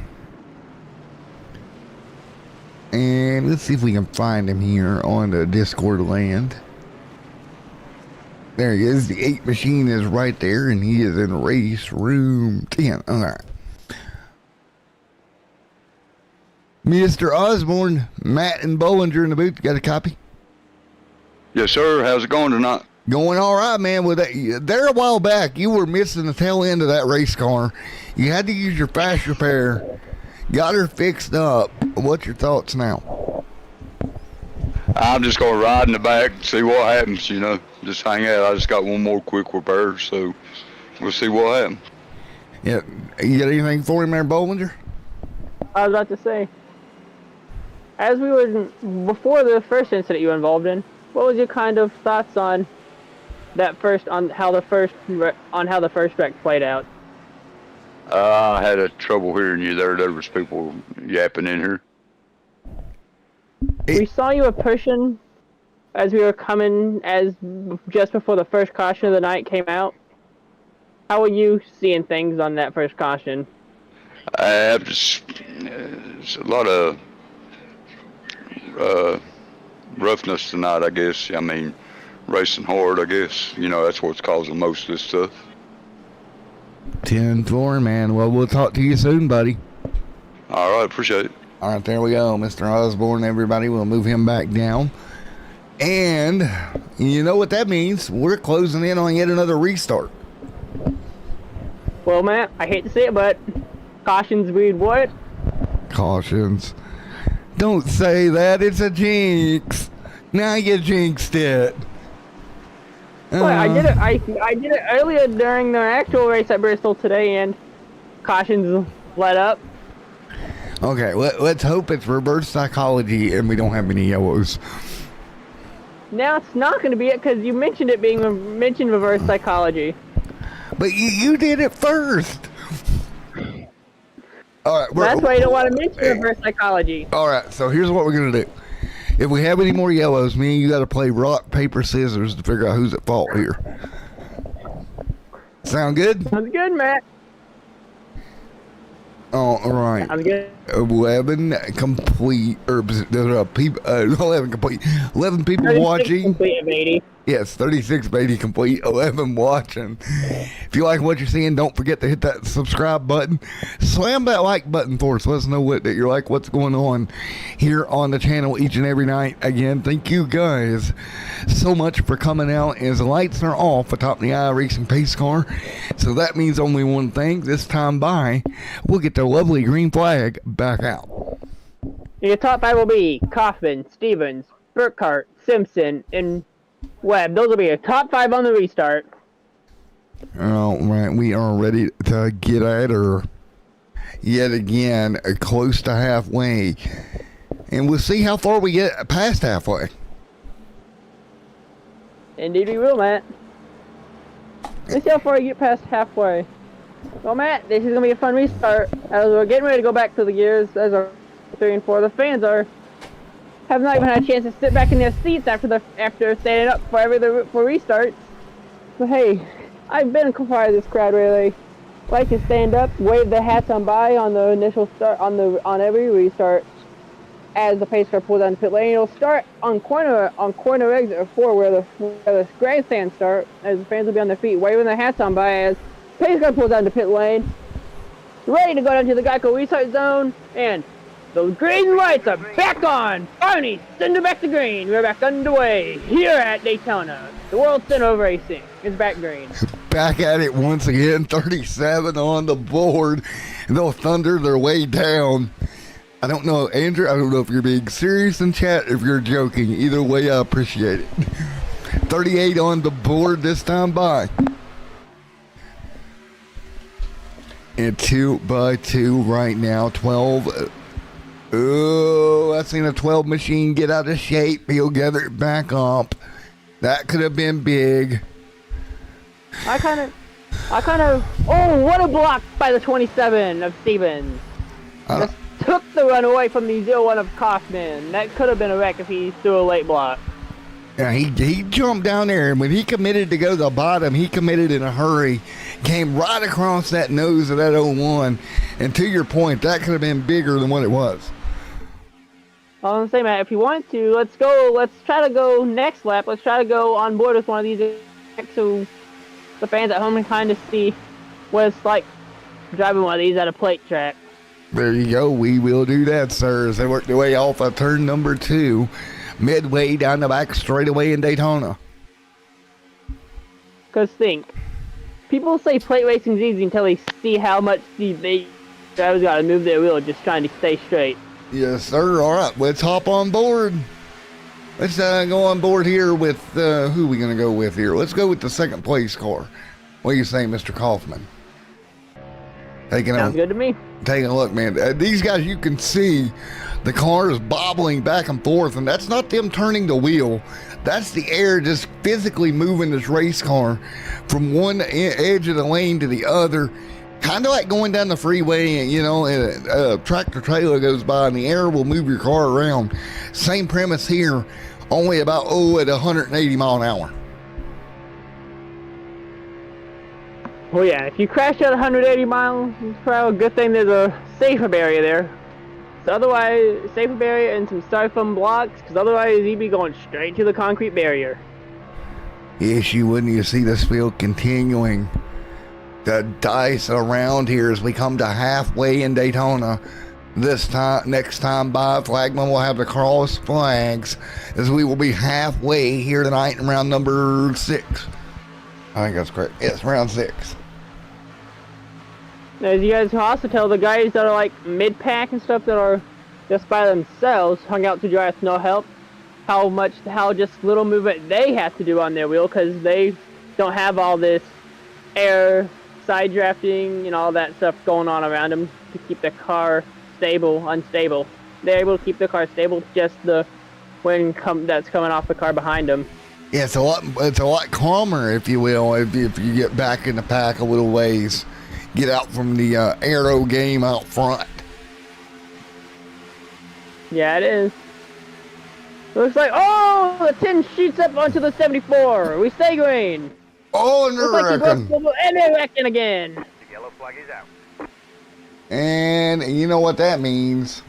And let's see if we can find him here on the Discord land. There he is. The 8 machine is right there, and he is in race room 10. All right. Mr. Osborne, Matt, and Bollinger in the booth. Got a copy? Yes, sir. How's it going tonight? Going all right, man. With there a while back, you were missing the tail end of that race car. You had to use your fast repair. Got her fixed up. What's your thoughts now? I'm just going to ride in the back and see what happens, you know. Just hang out. I just got one more quick repair, so we'll see what happens. Yeah. You got anything for him there, Bollinger? I was about to say, as we were before the first incident you were involved in, what was your kind of thoughts on how the first wreck played out? I had a trouble hearing you there. There was people yapping in here. We saw you were pushing as we were coming just before the first caution of the night came out. How were you seeing things on that first caution? It's a lot of roughness tonight, I guess. I mean, racing hard, I guess. You know, that's what's causing most of this stuff. 10-4, man. Well, we'll talk to you soon, buddy. All right, appreciate it. All right, there we go. Mr. Osborne, everybody. We'll move him back down. And you know what that means. We're closing in on yet another restart. Well, Matt, I hate to say it, but cautions breed what? Cautions. Don't say that. It's a jinx. Now you jinxed it. Well, I did it. I did it earlier during the actual race at Bristol today, and cautions let up. Okay, let's hope it's reverse psychology and we don't have any yellows. Now it's not going to be it because you mentioned it being mentioned reverse psychology. But you did it first. All right, That's why you don't want to mention reverse psychology. All right, so here's what we're gonna do. If we have any more yellows, me and you got to play rock paper scissors to figure out who's at fault here. Sound good? Sounds good, Matt. All right. Sounds good. 11 complete, or 11 complete. 11 people watching. Complete, matey. Yes, 36 baby complete, 11 watching. If you like what you're seeing, don't forget to hit that subscribe button. Slam that like button for us. Let us know that you like what's going on here on the channel each and every night. Again, thank you guys so much for coming out as the lights are off atop the iRacing pace car. So that means only one thing. This time by, we'll get the lovely green flag back out. Your top 5 will be Kaufman, Stevens, Burkhart, Simpson, and Webb. Those will be your top 5 on the restart. All right, we are ready to get at her yet again, close to halfway. And we'll see how far we get past halfway. Indeed we will, Matt. Let's see how far you get past halfway. Well, Matt, this is going to be a fun restart. As we're getting ready to go back to the gears, as our 3 and 4, the fans have not even had a chance to sit back in their seats after standing up for restarts. So hey, I've been a part of this crowd where they like to stand up, wave their hats on by on the initial start on every restart. As the pace car pulls down the pit lane, it'll start on corner exit 4 where the grandstands start. As the fans will be on their feet, waving their hats on by as the pace car pulls down the pit lane, ready to go down to the Geico restart zone, and those green lights are back on! Barney, send it back to green. We're back underway here at Daytona. The World Center of Racing is back green. Back at it once again, 37 on the board. And they'll thunder their way down. I don't know, Andrew, I don't know if you're being serious in chat or if you're joking. Either way, I appreciate it. 38 on the board this time by. And 2 by 2 right now, 12. Oh, I've seen a 12 machine get out of shape. He'll gather it back up. That could have been big. I kind of, oh, what a block by the 27 of Stevens. Just took the run away from the 0-1 of Kaufman. That could have been a wreck if he threw a late block. Yeah, he jumped down there, and when he committed to go to the bottom, he committed in a hurry. Came right across that nose of that 0-1. And to your point, that could have been bigger than what it was. I was gonna say, Matt, if you want to, let's try to go next lap. Let's try to go on board with one of these so the fans at home can kind of see what it's like driving one of these at a plate track. There you go. We will do that, sir, as they work their way off of turn number 2, midway down the back straightaway in Daytona. Because think, people say plate racing's easy until they see how much the drivers got to move their wheel just trying to stay straight. Yes, sir. All right, let's hop on board. Let's go on board here with, who are we going to go with here? Let's go with the second place car. What do you say, Mr. Kaufman? Sounds good to me. Taking a look, man. These guys, you can see the car is bobbling back and forth, and that's not them turning the wheel. That's the air just physically moving this race car from one edge of the lane to the other. Kind of like going down the freeway and, a tractor trailer goes by and the air will move your car around. Same premise here, only about, at 180 mile an hour. Well, yeah, if you crash at 180 miles, it's probably a good thing there's a safer barrier there. So otherwise, safer barrier and some styrofoam blocks, because otherwise you'd be going straight to the concrete barrier. Yes, you wouldn't. You see this field continuing to dice around here as we come to halfway in Daytona. Next time by, Flagman will have the cross flags as we will be halfway here tonight in round number 6. I think that's correct. Yes, round 6. As you guys can also tell, the guys that are like mid-pack and stuff that just by themselves, hung out to dry with no help, how just little movement they have to do on their wheel because they don't have all this air, side drafting, and all that stuff going on around them to keep the car unstable. They're able to keep the car stable, just the wind that's coming off the car behind them. Yeah, it's a lot calmer, if you will, if you get back in the pack a little ways. Get out from the aero game out front. Yeah, it is. Looks like, oh, the 10 shoots up onto the 74. We stay green. Oh, and Looks like and they're wrecking again. The yellow flag is out. And you know what that means.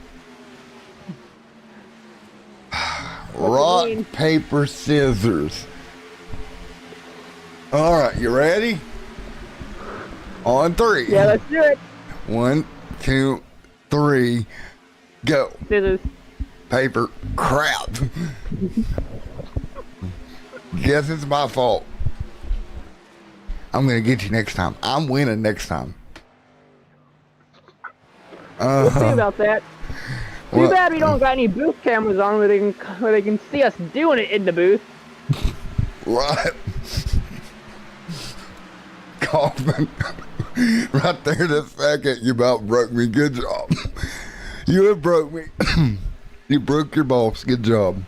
Rock, paper, scissors. All right, you ready? On 3. Yeah, let's do it. 1, 2, 3, go. Scissors. Paper, crap. Guess it's my fault. I'm gonna get you next time. I'm winning next time. We'll see about that. Too bad we don't got any booth cameras on where they can see us doing it in the booth. Right. Kaufman. Right there this second, you about broke me. Good job. You have broke me. You broke your boss. Good job.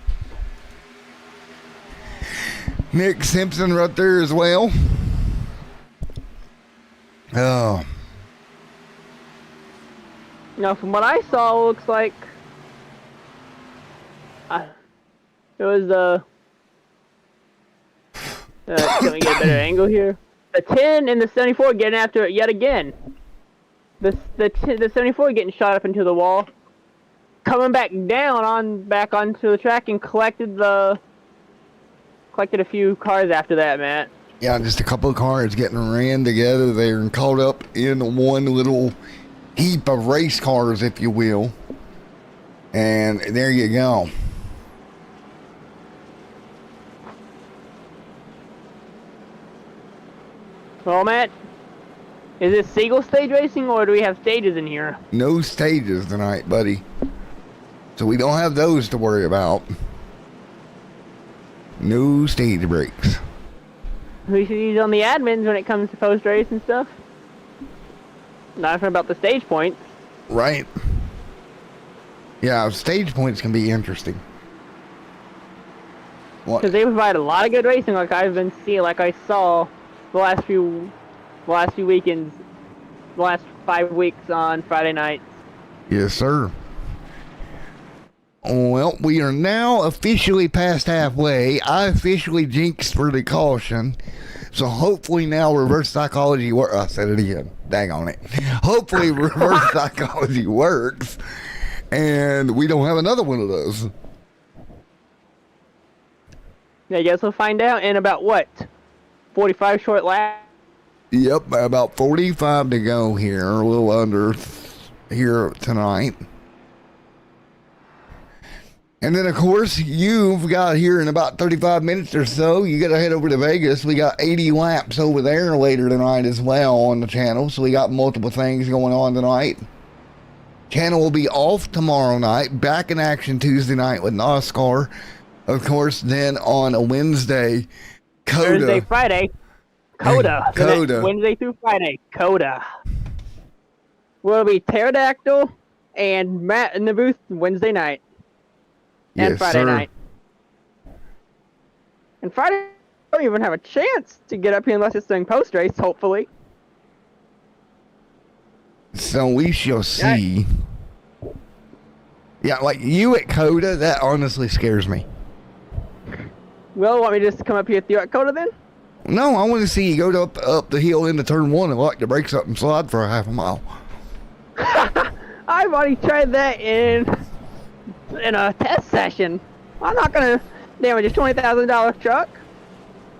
Nick Simpson right there as well. Oh. Now, from what I saw, it looks like it was can we get a better angle here? The 10 and the 74 getting after it yet again. The 74 getting shot up into the wall, coming back onto the track and collected a few cars after that, Matt. Yeah, just a couple of cars getting ran together there and caught up in one little heap of race cars, if you will. And there you go. Well, Matt, is this single stage racing or do we have stages in here? No stages tonight, buddy. So we don't have those to worry about. No stage breaks. We should use on the admins when it comes to post race and stuff. Nothing about the stage points. Right. Yeah, stage points can be interesting. What? Because they provide a lot of good racing, like I've been seeing, like I saw the last few weekends, the last 5 weeks on Friday nights. Yes, sir. Well, we are now officially past halfway. I officially jinxed for the caution. So hopefully now reverse psychology works. I said it again. Dang on it. Hopefully reverse psychology works. And we don't have another one of those. Yeah, I guess we'll find out in about, what, 45 short laps? Yep, about 45 to go here. A little under here tonight. And then, of course, you've got here in about 35 minutes or so, you got to head over to Vegas. We got 80 laps over there later tonight as well on the channel. So we got multiple things going on tonight. Channel will be off tomorrow night. Back in action Tuesday night with NASCAR. Of course, then on a Wednesday, CODA. Thursday, Friday, CODA. CODA. Wednesday through Friday, CODA. Will be Pterodactyl and Matt in the booth Wednesday night. And Yes, Friday sir. night. And Friday, I don't even have a chance to get up here unless it's doing post race, hopefully. So we shall see. Yeah, like you at CODA, that honestly scares me. Well, want me to just come up here at the CODA then? No, I want to see you go up the hill into turn 1 and lock the brakes up and slide for a half a mile. I've already tried that in a test session. I'm not gonna damage a $20,000 truck.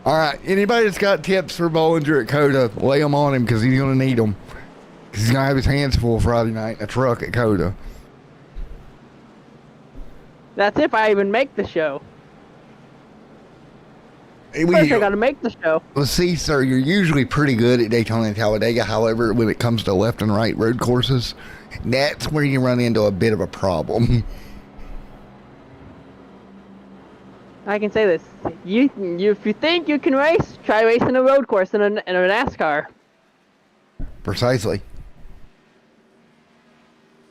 All right, anybody that's got tips for Bollinger at CODA, lay them on him because he's going to need them. Because he's going to have his hands full Friday night in a truck at CODA. That's if I even make the show. Hey, First, I gotta make the show. Well, see, sir, you're usually pretty good at Daytona and Talladega. However, when it comes to left and right road courses, That's where you run into a bit of a problem. I can say this: if you think you can race, try racing a road course in a NASCAR. Precisely.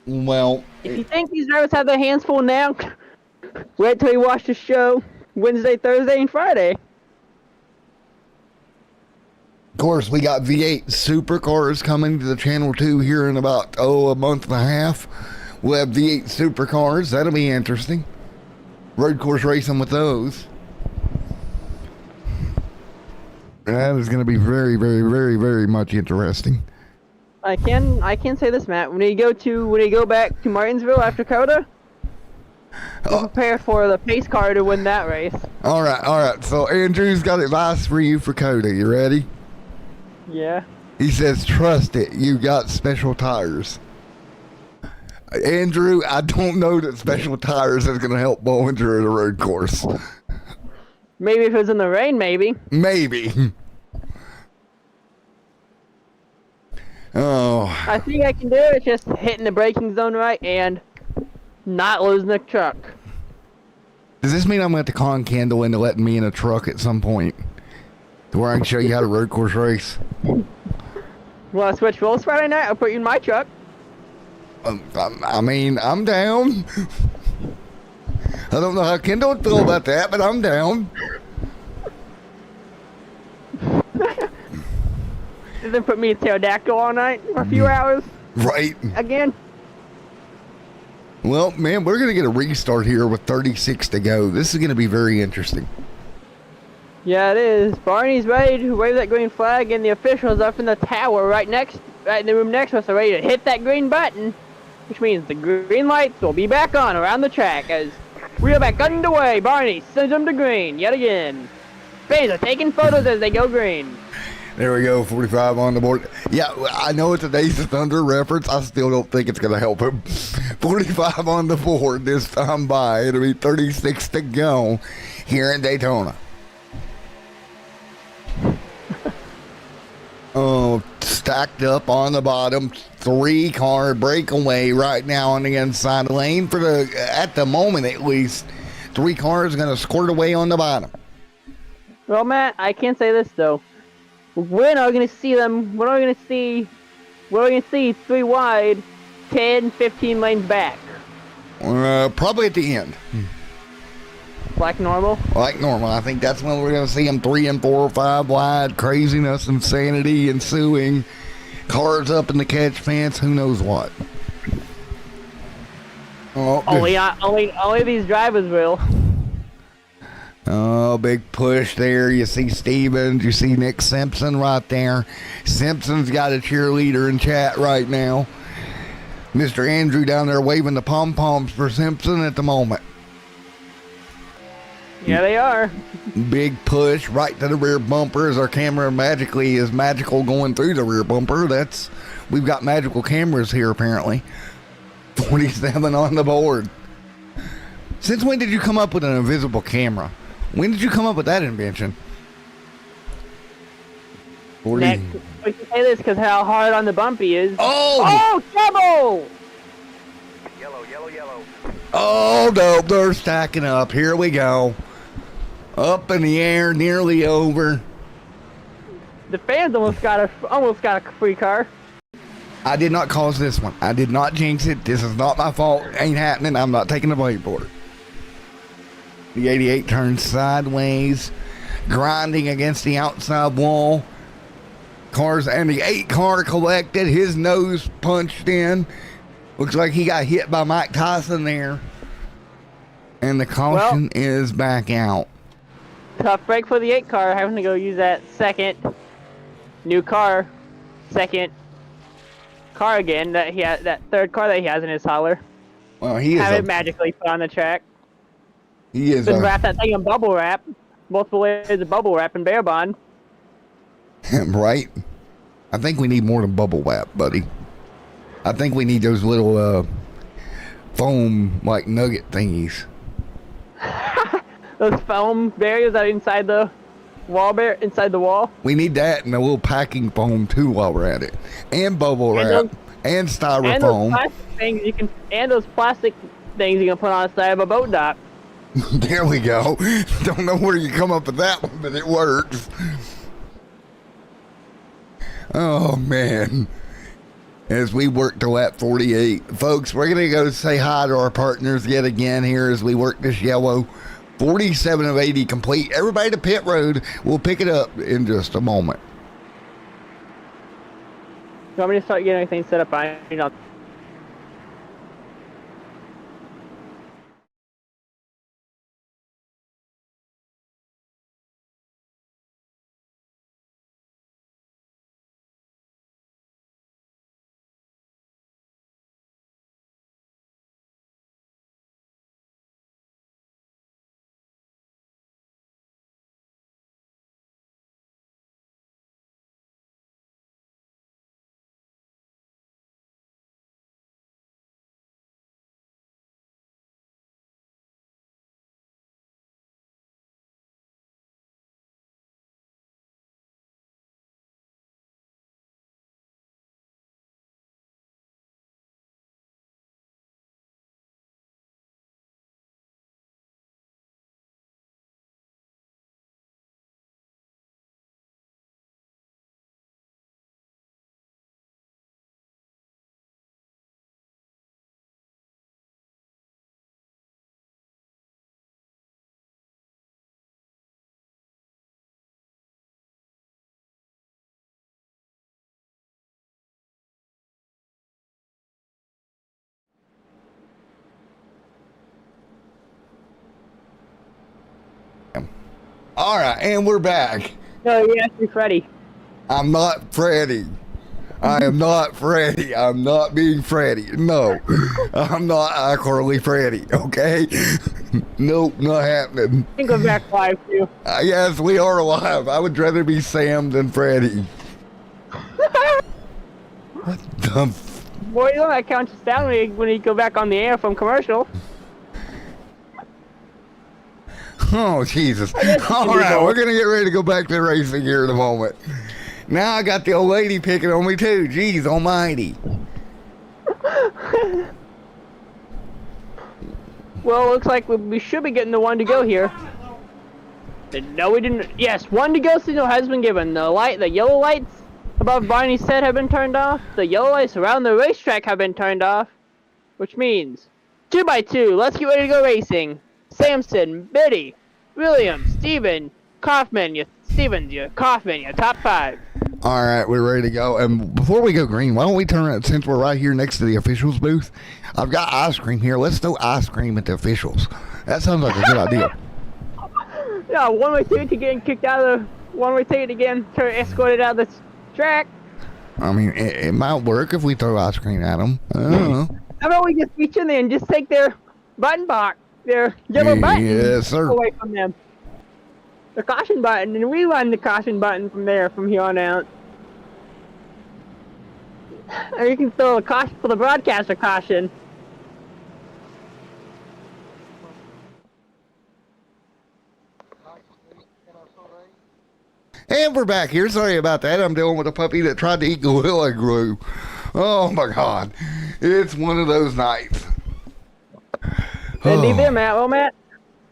Well, If you think these drivers have their hands full now, wait till you watch the show Wednesday, Thursday, and Friday. of course, we got V8 supercars coming to the channel 2 here in about, a month and a half. We'll have V8 supercars. That'll be interesting. Road course racing with those. That is going to be very, very, very, very much interesting. I can say this, Matt. When you go back to Martinsville after Coda, prepare for the pace car to win that race. All right. So Andrew's got advice for you for Coda. You ready? Yeah. He says, trust it. You got special tires. Andrew, I don't know that special tires is going to help Bollinger at a road course. Maybe if it was in the rain, maybe. Maybe. Oh. I think I can do it. It's just hitting the braking zone right and not losing the truck. Does this mean I'm going to have to con Candle into letting me in a truck at some point? To where I can show you how to road course race? Want to switch roles Friday night? I'll put you in my truck. I mean, I'm down. I don't know how Kendall would feel about that, but I'm down. Then put me in pterodactyl all night for a few hours. Right. Again. Well, man, we're going to get a restart here with 36 to go. This is going to be very interesting. Yeah, it is. Barney's ready to wave that green flag, and the officials up in the tower right in the room next to us are ready to hit that green button, which means the green lights will be back on around the track as we are back underway. Barney sends them to green yet again. Fans are taking photos as they go green. There we go, 45 on the board. Yeah, I know it's a Days of Thunder reference. I still don't think it's going to help him. 45 on the board this time by. It'll be 36 to go here in Daytona. Oh, stacked up on the bottom. 3-car breakaway right now on the inside lane. At the moment, at least, 3 cars going to squirt away on the bottom. Well, Matt, I can't say this, though. When are we going to see them? When are we going to see 3 wide, 10, 15 lanes back? Probably at the end. Like normal? Like normal. I think that's when we're going to see them 3 and 4 or 5 wide. Craziness, insanity ensuing. Cars up in the catch fence. Who knows what? Oh, Only these drivers will. Oh, big push there. You see Stevens. You see Nick Simpson right there. Simpson's got a cheerleader in chat right now. Mr. Andrew down there waving the pom-poms for Simpson at the moment. Yeah, they are. Big push right to the rear bumper as our camera magically is magical going through the rear bumper. We've got magical cameras here apparently. 47 on the board. Since when did you come up with an invisible camera? When did you come up with that invention? 40. Next, we can say this because how hard on the bump he is. Oh! Trouble! Yellow. Oh, no, they're stacking up. Here we go. Up in the air, nearly over. The fans almost got a free car. I did not cause this one. I did not jinx it. This is not my fault. Ain't happening. I'm not taking the blame for it. The 88 turns sideways, grinding against the outside wall. Cars and the 8 car collected. His nose punched in. Looks like he got hit by Mike Tyson there. And the caution is back out. Tough break for the 8 car, having to go use that second car again. That third car that he has in his hauler. Well, he is have it magically put on the track. He is Just wrap that thing in bubble wrap. Multiple layers of bubble wrap and bear bond. Right? I think we need more than bubble wrap, buddy. I think we need those little foam like nugget thingies. Those foam barriers that are inside the wall. We need that and a little packing foam too while we're at it. And bubble wrap. and And those styrofoam. plastic things you can put on the side of a boat dock. There we go. Don't know where you come up with that one, but it works. Oh, man. As we work to lap 48. Folks, we're going to go say hi to our partners yet again here as we work this yellow. 47 of 80 complete. Everybody to pit road. We'll pick it up in just a moment. You want me to start getting everything set up? All right, and we're back. No, you asked me Freddy. I'm not Freddy. I am not Freddy. I'm not being Freddy. No, I'm not iCarly Freddy, okay? Nope, not happening. I think we're back live, too. Yes, we are alive. I would rather be Sam than Freddy. What the Boy, you know that counts us down when you go back on the air from commercial. Oh, Jesus. All right, we're going to get ready to go back to racing here in a moment. Now I got the old lady picking on me, too. Jeez almighty. Well, it looks like we should be getting the one to go here. No, we didn't. Yes, one to go signal has been given. The yellow lights above Barney's head have been turned off. The yellow lights around the racetrack have been turned off. Which means 2x2. Let's get ready to go racing. Samson, Biddy, Williams, Steven, Kaufman, your top 5. All right, we're ready to go. And before we go green, why don't we turn around, since we're right here next to the officials booth, I've got ice cream here. Let's throw ice cream at the officials. That sounds like a good idea. Yeah, one-way ticket to getting kicked out of the one-way ticket again, escorted out of the track. I mean, it might work if we throw ice cream at them. I don't know. How about we just reach in there and just take their button box, their yellow button, Yes, sir. away from them. The caution button, and rewind the caution button from here on out. Or you can throw a caution for the broadcaster caution. And we're back here. Sorry about that. I'm dealing with a puppy that tried to eat Gorilla Glue. Oh, my God. It's one of those nights. And there, Matt. Well, Matt,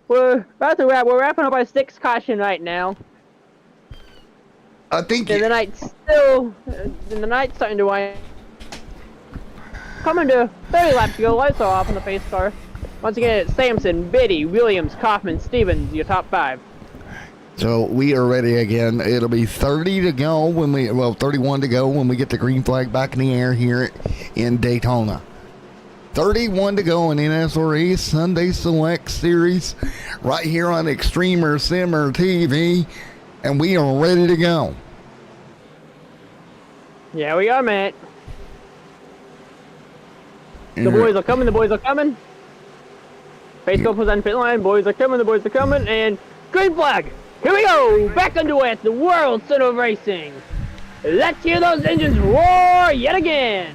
we're about to wrap. We're wrapping up our 6th caution right now. I think... And the night's starting to wind. Coming to 30 laps to go. Lights are off on the pace car. Once again, it's Samson, Biddy, Williams, Kaufman, Stevens, your top 5. So we are ready again. It'll be 30 to go 31 to go when we get the green flag back in the air here in Daytona. 31 to go in NSRA Sunday Select Series right here on Extremer Simmer TV, and we are ready to go. Yeah, we are, Matt. The boys are coming, the boys are coming. Face goes on pit line, boys are coming, the boys are coming, and green flag! Here we go! Back underway at the World Center of Racing. Let's hear those engines roar yet again!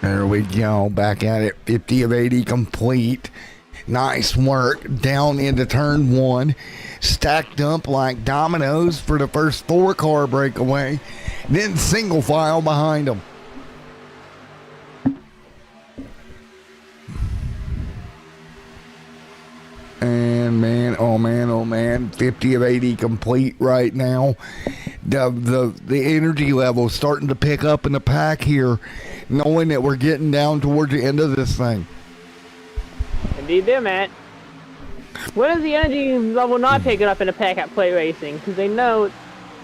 There we go, back at it, 50 of 80 complete. Nice work down into turn 1. Stacked up like dominoes for the first 4-car breakaway. Then single file behind them. man. Oh, man, oh, man. 50 of 80 complete right now. The energy level starting to pick up in the pack here, knowing that we're getting down towards the end of this thing. Indeed there, Matt. When is the energy level not picking up in the pack at play racing? Because they know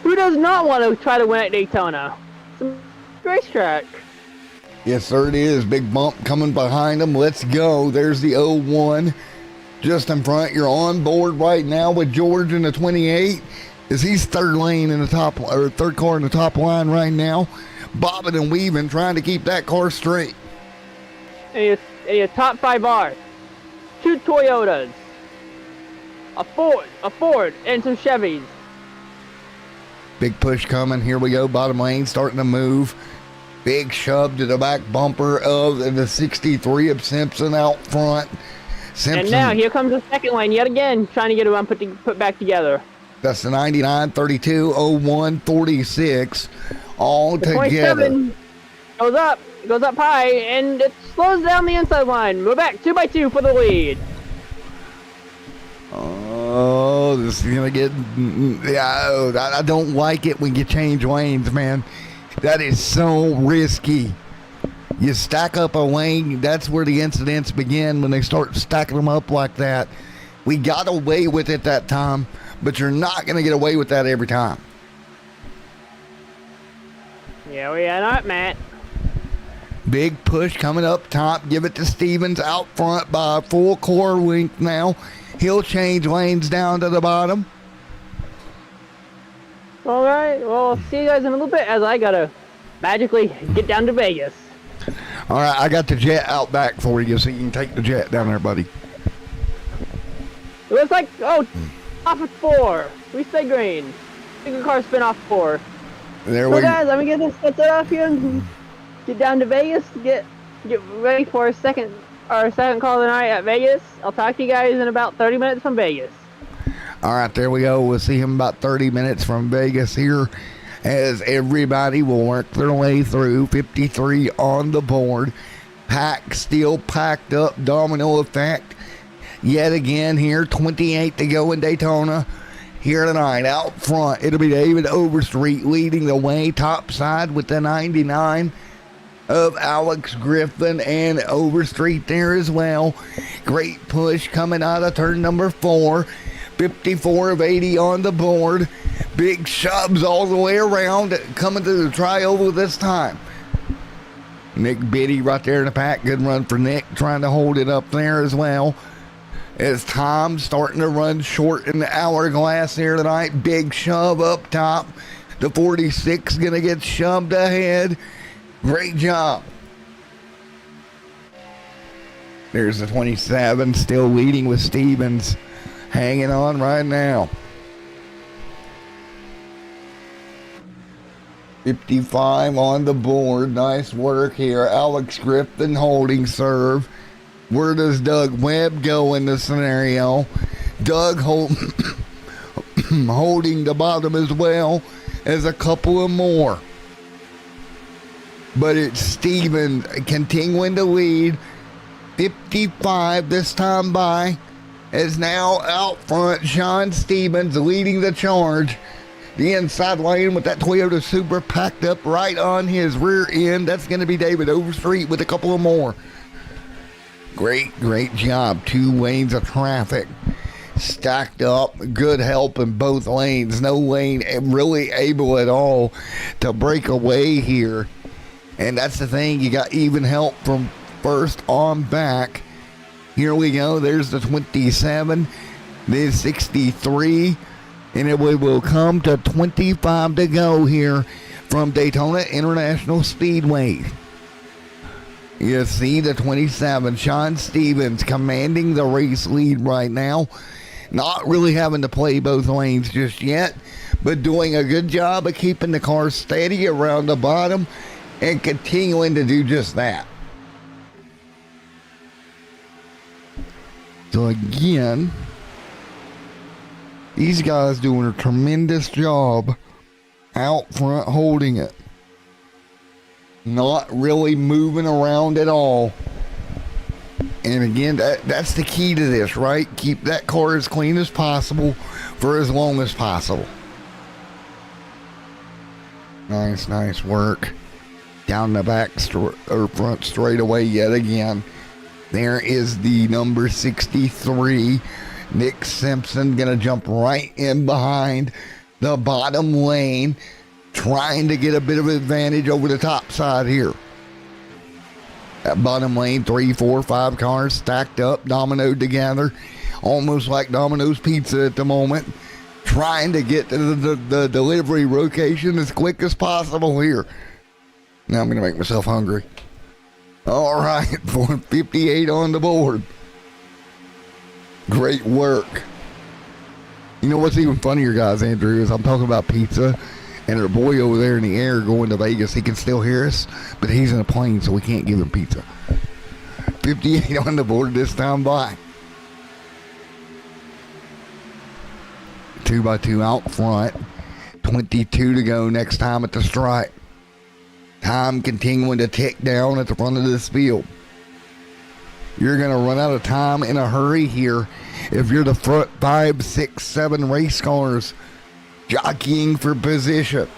who does not want to try to win at Daytona. It's a racetrack. Yes, sir, it is. Big bump coming behind them. Let's go. There's the 01 just in front. You're on board right now with George in the 28. As he's third lane in the top, or third car in the top line right now, bobbing and weaving, trying to keep that car straight. And your top 5 are 2 Toyotas, a Ford, and some Chevys. Big push coming. Here we go. Bottom lane starting to move. Big shove to the back bumper of the 63 of Simpson out front. Simpson. And now here comes the second lane yet again, trying to get around put back together. That's the 99, 32, 01, 46, all The together. 27 goes up high, and it slows down the inside line. We're back 2 by 2 for the lead. Oh, this is gonna get. Yeah, I don't like it when you change lanes, man. That is so risky. You stack up a lane, that's where the incidents begin, when they start stacking them up like that. We got away with it that time, but you're not going to get away with that every time. Yeah, we are not, Matt. Big push coming up top. Give it to Stevens out front by a full core length now. He'll change lanes down to the bottom. All right, well, I'll see you guys in a little bit as I gotta magically get down to Vegas. All right, I got the jet out back for you, so you can take the jet down there, buddy. It looks like, off at 4. We stay green. Single car spin off 4. There So we guys, let me get this set off here and get down to Vegas to get ready for our second call of the night at Vegas. I'll talk to you guys in about 30 minutes from Vegas. All right, there we go. We'll see him about 30 minutes from Vegas here as everybody will work their way through. 53 on the board. Pack still packed up. Domino effect. Yet again here. 28 to go in Daytona. Here tonight out front, it'll be David Overstreet leading the way topside with the 99 of Alex Griffin and Overstreet there as well. Great push coming out of turn number 4. 54 of 80 on the board. Big shoves all the way around, coming to the trioval this time. Nick Biddy right there in the pack. Good run for Nick, trying to hold it up there as well. As Tom's starting to run short in the hourglass here tonight. Big shove up top. The 46 going to get shoved ahead. Great job. There's the 27 still leading with Stevens. Hanging on right now. 55 on the board. Nice work here. Alex Griffin holding serve. Where does Doug Webb go in this scenario? Doug holding the bottom as well as a couple of more. But it's Stevens continuing to lead. 55 this time by. Is now out front. Sean Stevens leading the charge. The inside lane with that Toyota Supra packed up right on his rear end. That's going to be David Overstreet with a couple of more. Great job. 2 lanes of traffic stacked up. Good help in both lanes. No lane really able at all to break away here. And that's the thing. You got even help from first on back. Here we go. There's the 27. There's 63. And it will come to 25 to go here from Daytona International Speedway. You see the 27. Sean Stevens commanding the race lead right now. Not really having to play both lanes just yet, but doing a good job of keeping the car steady around the bottom and continuing to do just that. So again, these guys doing a tremendous job out front holding it. Not really moving around at all. And again, that's the key to this, right? Keep that car as clean as possible for as long as possible. Nice work. Down the back or front straightaway yet again. There is the number 63, Nick Simpson, gonna jump right in behind the bottom lane, trying to get a bit of advantage over the top side here. That bottom lane, 3, 4, 5 cars stacked up, dominoed together, almost like Domino's Pizza at the moment, trying to get to the delivery location as quick as possible here. Now I'm going to make myself hungry. All right, 458 on the board. Great work. You know what's even funnier, guys, Andrew, is I'm talking about pizza, and our boy over there in the air going to Vegas, he can still hear us, but he's in a plane, so we can't give him pizza. 58 on the board this time by. 2x2 out front. 22 to go next time at the stripe. Time continuing to tick down at the front of this field. You're going to run out of time in a hurry here if you're the front 5, 6, 7 race cars jockeying for position.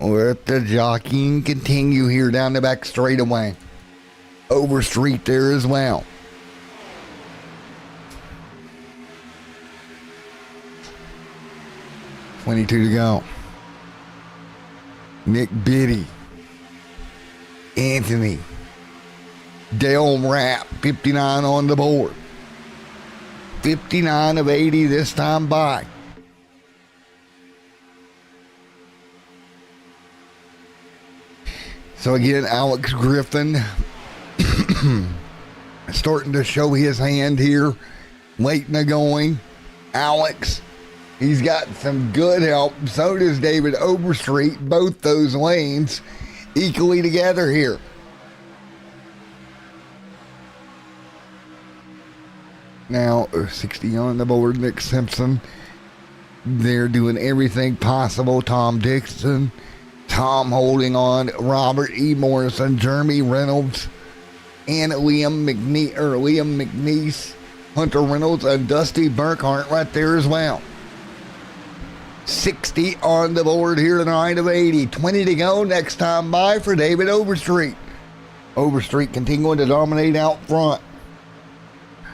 Let the jockeying continue here down the back straightaway. Over street there as well. $22 to go. Nick Biddy. Anthony. Dale Rapp, 59 on the board. 59 of 80 this time by. So again, Alex Griffin starting to show his hand here. Waiting to going. Alex, he's got some good help. So does David Overstreet. Both those lanes equally together here. Now, 60 on the board, Nick Simpson. They're doing everything possible. Tom Dixon, Tom holding on, Robert E. Morrison, Jeremy Reynolds, and Liam McNeese, Hunter Reynolds, and Dusty Burkhart right there as well. 60 on the board here tonight of 80. 20 to go next time by for David Overstreet. Overstreet continuing to dominate out front.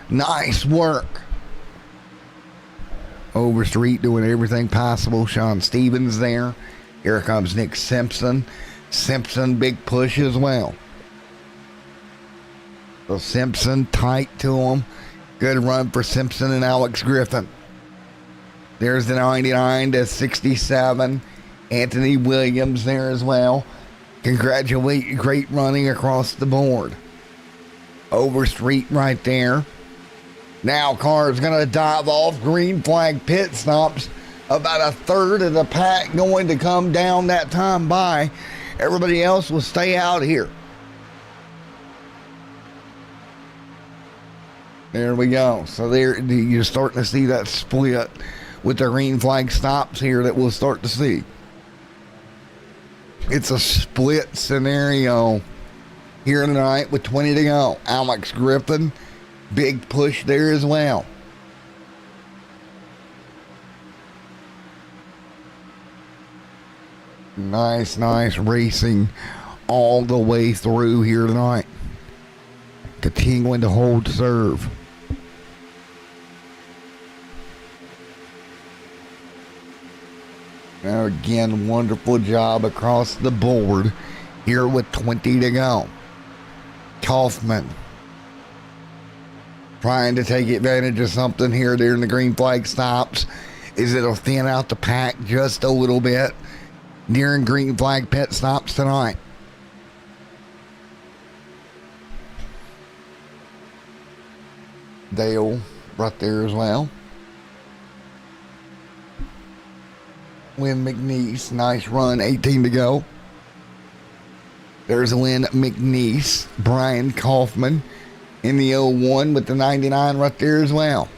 Nice work. Overstreet doing everything possible. Sean Stevens there. Here comes Nick Simpson. Simpson, big push as well. So Simpson tight to him. Good run for Simpson and Alex Griffin. There's the 99 to 67. Anthony Williams there as well. Congratulate, great running across the board. Overstreet right there. Now car's going to dive off. Green flag pit stops. About a third of the pack going to come down that time by. Everybody else will stay out here. There we go. So there you're starting to see that split with the green flag stops here that we'll start to see. It's a split scenario here tonight with 20 to go. Alex Griffin, big push there as well. Nice racing all the way through here tonight. Continuing to hold serve. Now again, wonderful job across the board here with 20 to go. Kaufman trying to take advantage of something here during the green flag stops. Is it'll thin out the pack just a little bit during green flag pit stops tonight. Dale right there as well. Lynn McNeese, nice run, 18 to go. There's Lynn McNeese, Brian Kaufman in the 01 with the 99 right there as well.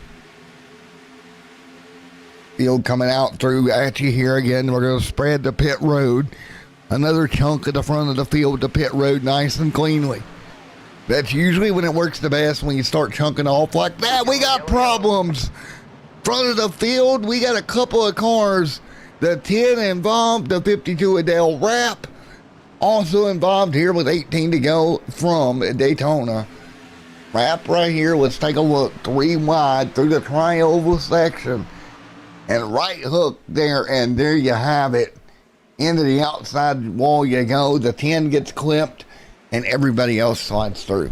Field coming out through at you here again. We're going to spread the pit road. another chunk of the front of the field to pit road nice and cleanly. That's usually when it works the best, when you start chunking off like that. We got problems. Front of the field, we got a couple of cars. The 10 involved, the 52 Adele wrap. Also involved here with 18 to go from Daytona. Wrap right here. Let's take a look. 3 wide through the trioval section. And right hook there, and there you have it. Into the outside wall you go. The 10 gets clipped, and everybody else slides through.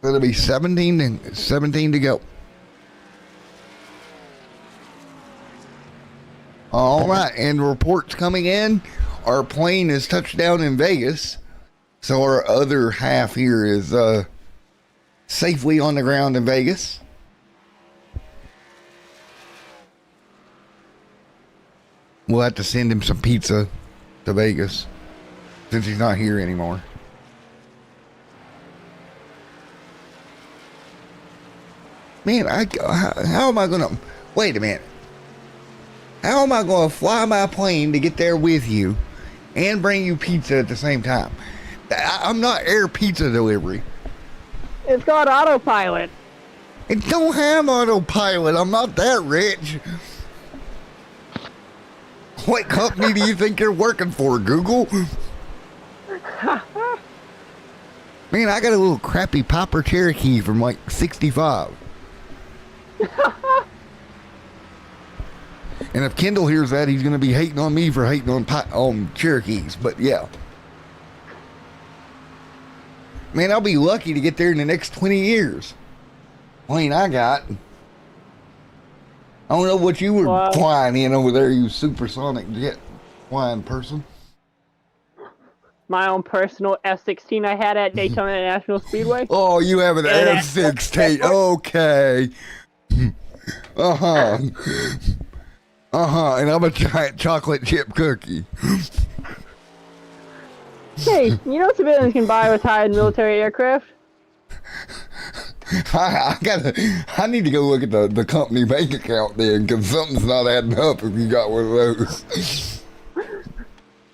It'll be 17 to go. All right, and reports coming in. Our plane is touched down in Vegas, so our other half here is safely on the ground in Vegas. We'll have to send him some pizza to Vegas since he's not here anymore. Man, how am I gonna, wait a minute. How am I gonna fly my plane to get there with you and bring you pizza at the same time? I'm not air pizza delivery. It's called autopilot. It don't have autopilot. I'm not that rich. What company do you think you're working for, Google? Man, I got a little crappy Piper Cherokee from like 65. And if Kendall hears that, he's going to be hating on me for hating on Cherokees. But yeah. Man, I'll be lucky to get there in the next 20 years. Plane I got. I don't know what you were flying in over there, you supersonic jet flying person. My own personal F-16 I had at Daytona International Speedway. Oh, you have an F-16. Okay. Uh-huh. Uh-huh. And I'm a giant chocolate chip cookie. Hey, you know civilians can buy retired military aircraft? I need to go look at the company bank account then, because something's not adding up if you got one of those. It's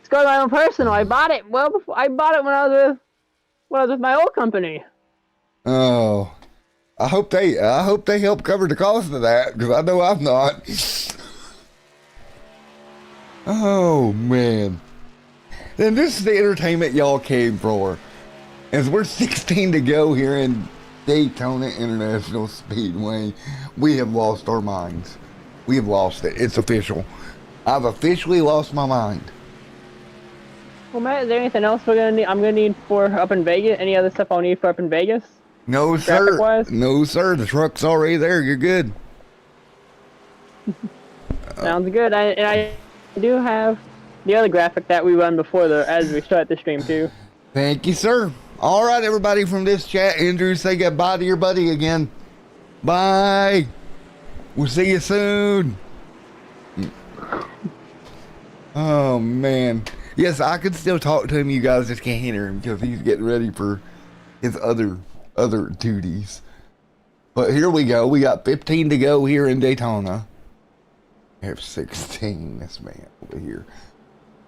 got my own personal. I bought it I bought it when I was with my old company. Oh, I hope they help cover the cost of that, because I know I'm not. Oh man. Then this is the entertainment y'all came for. As we're 16 to go here in Daytona International Speedway, we have lost our minds. We have lost it. It's official. I've officially lost my mind. Well, Matt, is there anything else I'm gonna need for up in Vegas? Any other stuff I'll need for up in Vegas? No, sir. Traffic-wise? No, sir. The truck's already there. You're good. Sounds good. I do have the other graphic that we run before as we start the stream too. Thank you, sir. All right, everybody from this chat, Andrew, say goodbye to your buddy again. Bye. We'll see you soon. Oh, man. Yes, I could still talk to him. You guys just can't hear him because he's getting ready for his other duties. But here we go. We got 15 to go here in Daytona. F-16, this man over here.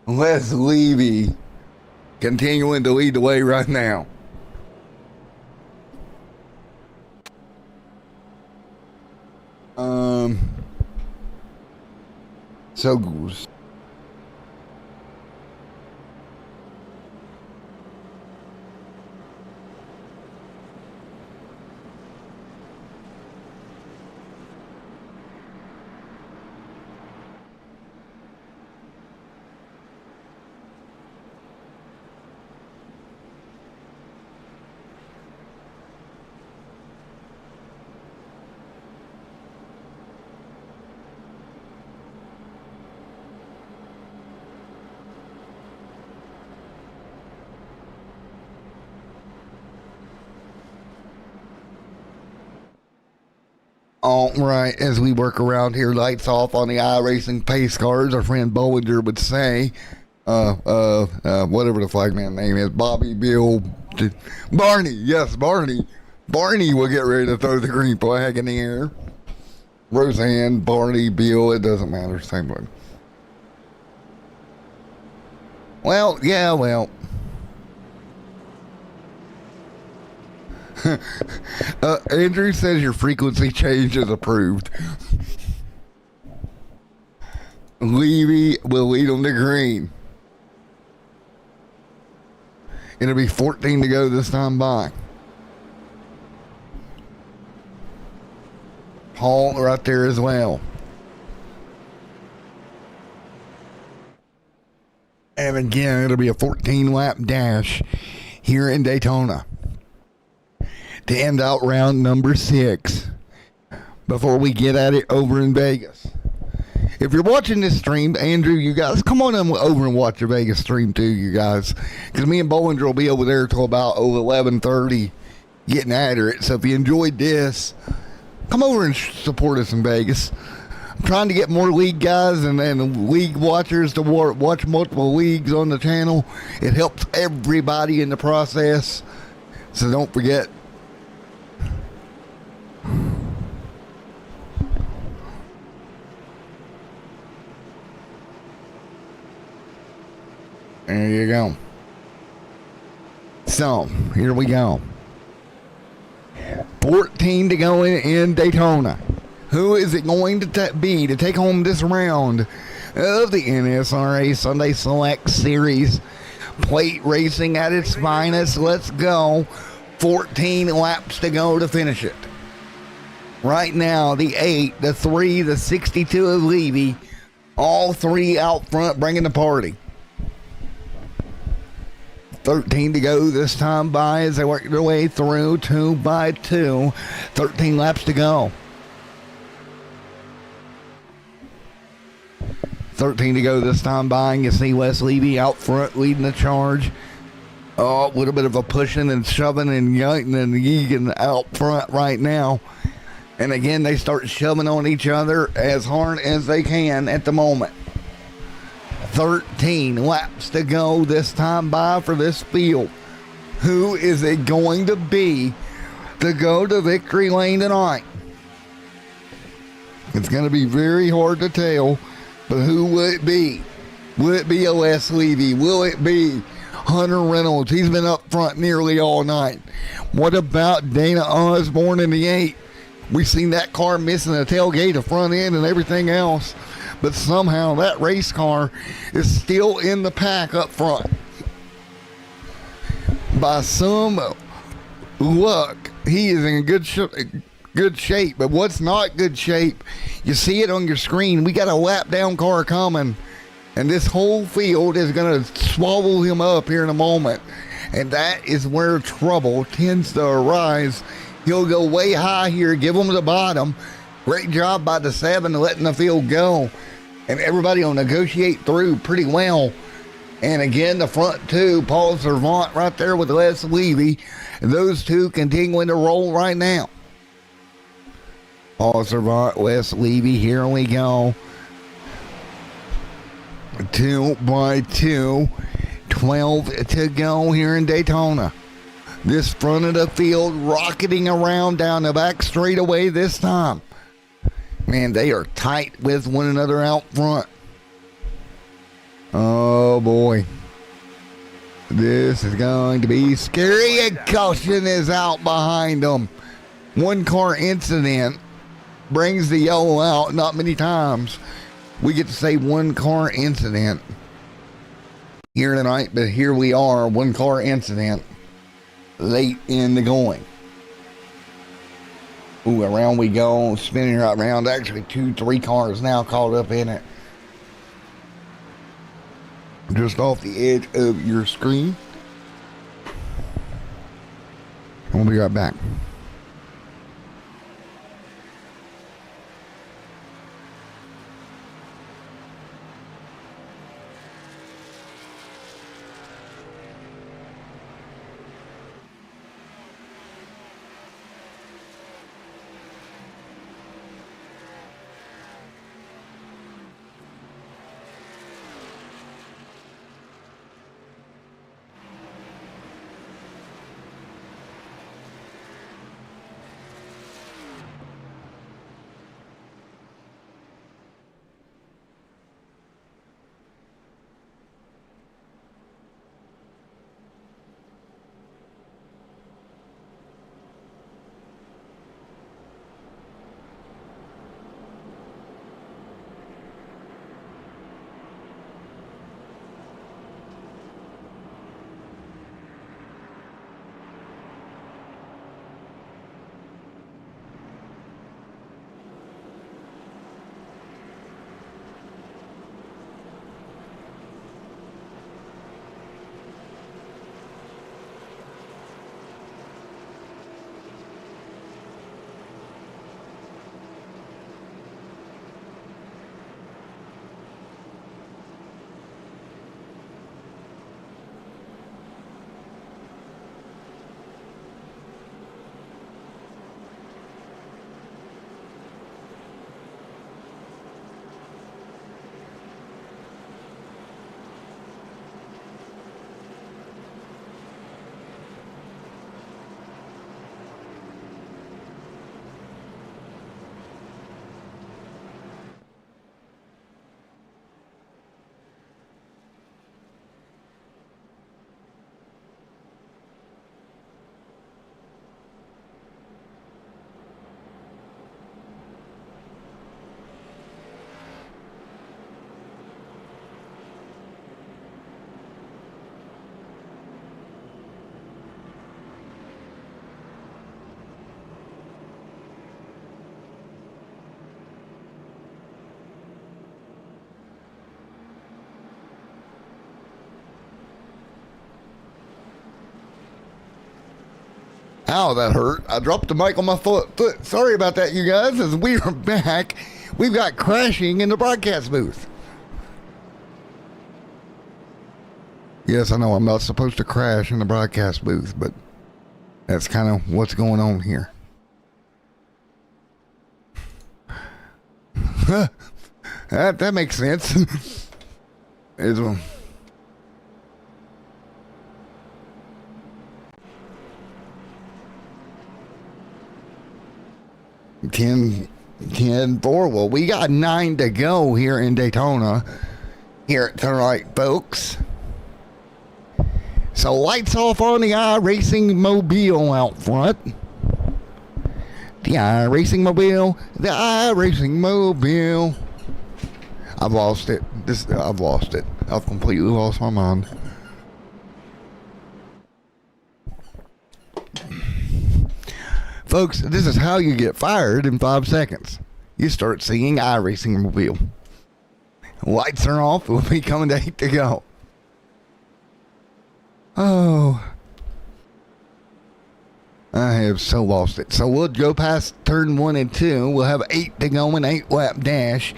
Les Levy continuing to lead the way right now. So all right, as we work around here, lights off on the iRacing pace cars, our friend Bollinger would say, whatever the flagman name is, Bobby, Bill, Barney, yes, Barney will get ready to throw the green flag in the air. Roseanne, Barney, Bill, it doesn't matter. Same one. Well, yeah, well. Andrew says your frequency change is approved. Levy will lead them to green. It'll be 14 to go this time by. Hall right there as well. And again, it'll be a 14-lap dash here in Daytona to end out round number 6 before we get at it over in Vegas. If you're watching this stream, Andrew, you guys, come on over and watch the Vegas stream too, you guys. Because me and Bollinger will be over there till about 11:30 getting after it. So if you enjoyed this, come over and support us in Vegas. I'm trying to get more league guys and league watchers to watch multiple leagues on the channel. It helps everybody in the process. So don't forget. There you go. So, here we go. 14 to go in Daytona. Who is it going to be to take home this round of the NSRA Sunday Select Series? Plate racing at its finest. Let's go. 14 laps to go to finish it. Right now, the 8, the 3, the 62 of Levy, all three out front bringing the party. 13 to go this time by as they work their way through 2 by 2. 13 laps to go. 13 to go this time by, and you see Wes Levy out front leading the charge. Oh, a little bit of a pushing and shoving and yanking and yeeking out front right now. And again, they start shoving on each other as hard as they can at the moment. 13 laps to go this time by for this field. Who is it going to be to go to victory lane tonight? It's going to be very hard to tell, but who will it be? Will it be Les Levy? Will it be Hunter Reynolds? He's been up front nearly all night. What about Dana Osborne in the 8? We've seen that car missing the tailgate, the front end, and everything else. But somehow that race car is still in the pack up front. By some luck, he is in good shape. But what's not good shape, you see it on your screen. We got a lap down car coming, and this whole field is going to swallow him up here in a moment. And that is where trouble tends to arise. He'll go way high here, give him the bottom. Great job by the 7 letting the field go. And everybody will negotiate through pretty well. And again, the front 2, Paul Servant right there with Les Levy. And those two continuing to roll right now. Paul Servant, Les Levy, here we go. 2 by 2. 12 to go here in Daytona. This front of the field rocketing around down the back straightaway this time. Man, they are tight with one another out front. Oh, boy. This is going to be scary, and caution is out behind them. One car incident brings the yellow out. Not many times we get to say one car incident here tonight, but here we are, one car incident late in the going. Ooh, around we go, spinning right around. Actually, 2-3 cars now caught up in it. Just off the edge of your screen. We'll be right back. Ow, that hurt. I dropped the mic on my foot. Sorry about that, you guys. As we are back, we've got crashing in the broadcast booth. Yes, I know I'm not supposed to crash in the broadcast booth, but that's kind of what's going on here. that makes sense. Is one. 10-4. Well, we got 9 to go here in Daytona here tonight, folks. So lights off on the iRacing Mobile out front. The iRacing Mobile. The iRacing Mobile. I've lost it. I've lost it. I've completely lost my mind. Folks, this is how you get fired in 5 seconds. You start singing iRacing Mobile. Lights are off. We'll be coming to 8 to go. Oh. I have so lost it. So we'll go past turn 1 and 2. We'll have 8 to go, an 8-lap dash.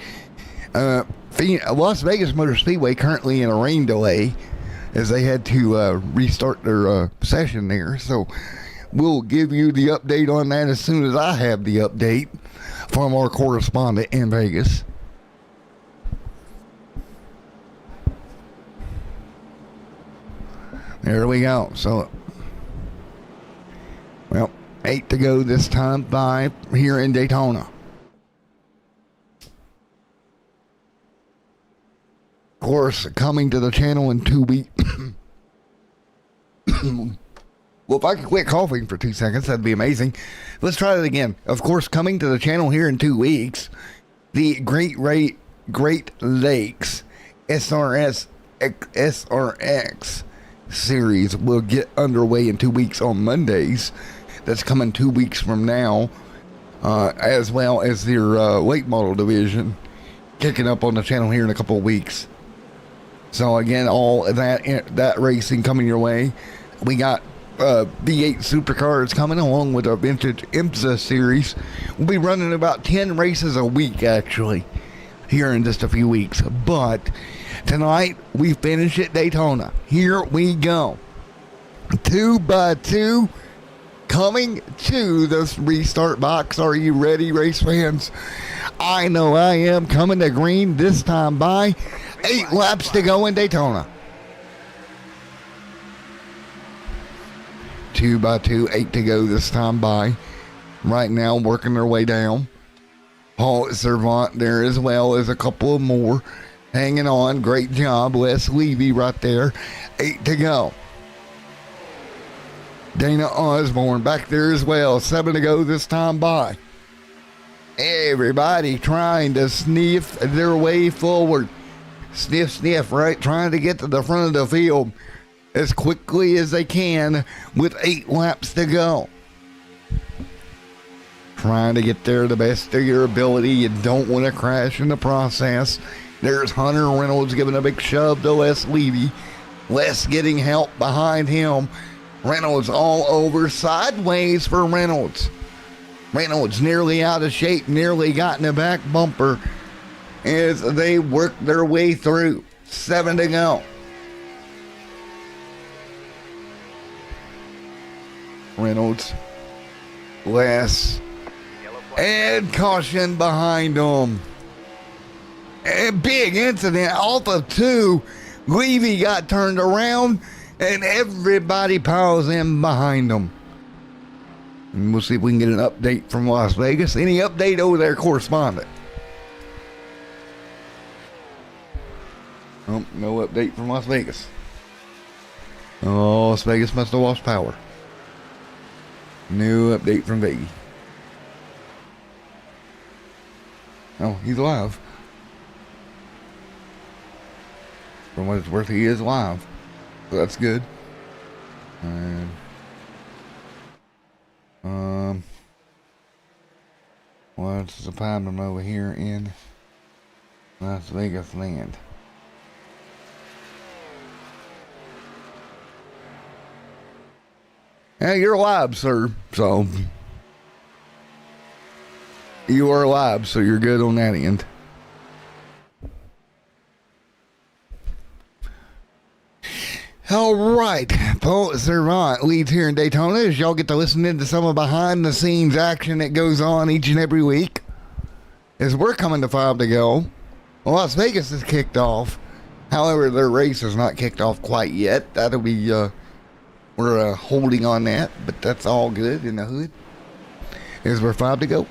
Las Vegas Motor Speedway currently in a rain delay as they had to restart their session there. So we'll give you the update on that as soon as I have the update from our correspondent in Vegas. There we go. So, well, 8 to go this time by here in Daytona. Of course, coming to the channel in 2 weeks. Well, if I could quit coughing for 2 seconds, that'd be amazing. Let's try that again. Of course, coming to the channel here in 2 weeks, the Great Lakes SRX series will get underway in 2 weeks on Mondays. That's coming 2 weeks from now, as well as their late model division kicking up on the channel here in a couple of weeks. So again, all of that racing coming your way. We got V8 supercars coming along with our vintage IMSA series. We'll be running about 10 races a week actually here in just a few weeks. But tonight we finish at Daytona. Here we go. 2x2 coming to the restart box. Are you ready, race fans? I know I am. Coming to green this time by. 8 laps to go in Daytona. 2x2, 8 to go this time by. Right now, working their way down. Paul Servant there as well as a couple of more. Hanging on. Great job. Les Levy right there. 8 to go. Dana Osborne back there as well. 7 to go this time by. Everybody trying to sniff their way forward. Sniff, sniff, right? Trying to get to the front of the field as quickly as they can with 8 laps to go. Trying to get there the best of your ability. You don't want to crash in the process. There's Hunter Reynolds giving a big shove to Les Levy. Les getting help behind him. Reynolds all over. Sideways for Reynolds. Reynolds nearly out of shape. Nearly got in the back bumper as they work their way through. 7 to go. Reynolds, Les, and caution behind them. A big incident off of 2. Levy got turned around and everybody piles in behind them. And we'll see if we can get an update from Las Vegas. Any update over there, correspondent? Oh, no update from Las Vegas. Oh, Las Vegas must have lost power. New update from Vegas. Oh, he's alive. For what it's worth, he is alive. So that's good. And what's the problem over here in Las Vegas land? Hey, you're alive, sir. So you are alive, so you're good on that end. All right, Paul Servant leads here in Daytona as y'all get to listen into some of behind the scenes action that goes on each and every week. As we're coming to 5 to go, Las Vegas is kicked off. However, their race is not kicked off quite yet. That'll be, we're holding on that, but that's all good in the hood. As we're 5 to go.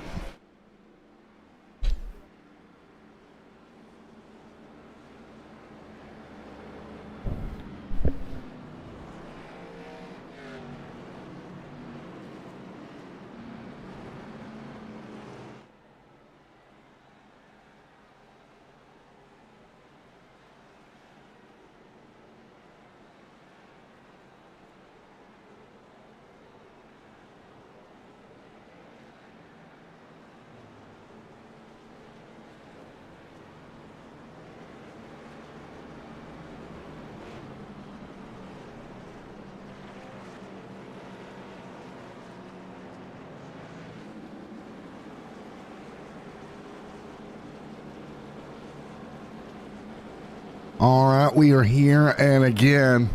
All right, we are here, and again,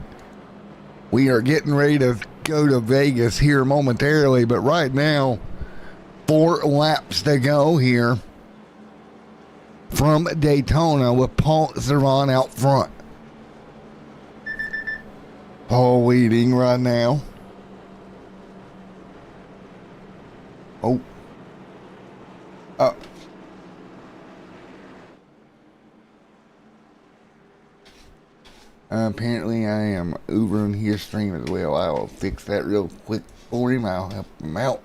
we are getting ready to go to Vegas here momentarily, but right now, 4 laps to go here from Daytona with Paul Servant out front. Paul leading right now. Oh. Apparently I am over on his stream as well. I will fix that real quick for him. I'll help him out.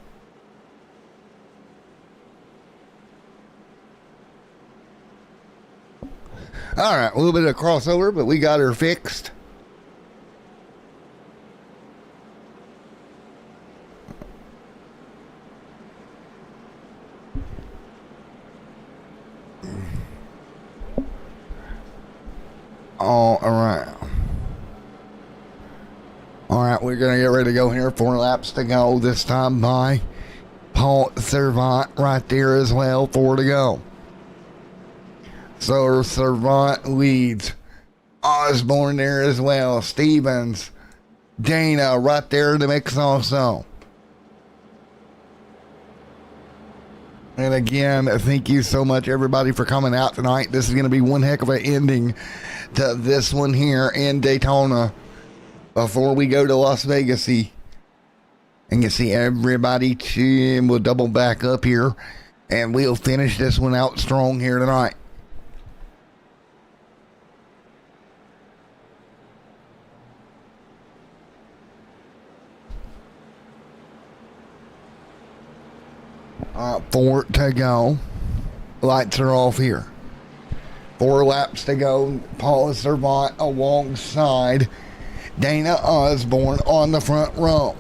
Alright, a little bit of crossover, but we got her fixed. Alright. Alright, we're going to get ready to go here. 4 laps to go. This time by Paul Servant right there as well. 4 to go. So Servant leads. Osborne there as well. Stevens. Dana right there in the mix also. And again, thank you so much, everybody, for coming out tonight. This is going to be one heck of an ending to this one here in Daytona before we go to Las Vegas. And you see everybody, we'll double back up here, and we'll finish this one out strong here tonight. All right, 4 to go. Lights are off here. 4 laps to go. Paul Servant alongside Dana Osborne on the front row.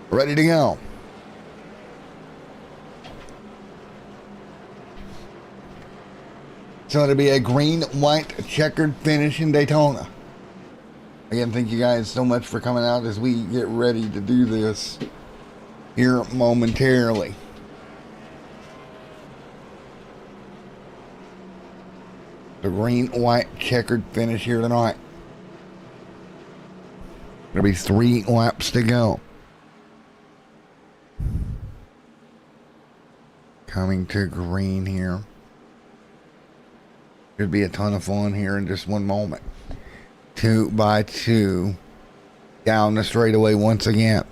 Ready to go. So it'll be a green, white, checkered finish in Daytona. Again, thank you guys so much for coming out as we get ready to do this here momentarily. The green, white, checkered finish here tonight. There'll be 3 laps to go. Coming to green here. Should be a ton of fun here in just one moment. 2 by 2 down the straightaway once again.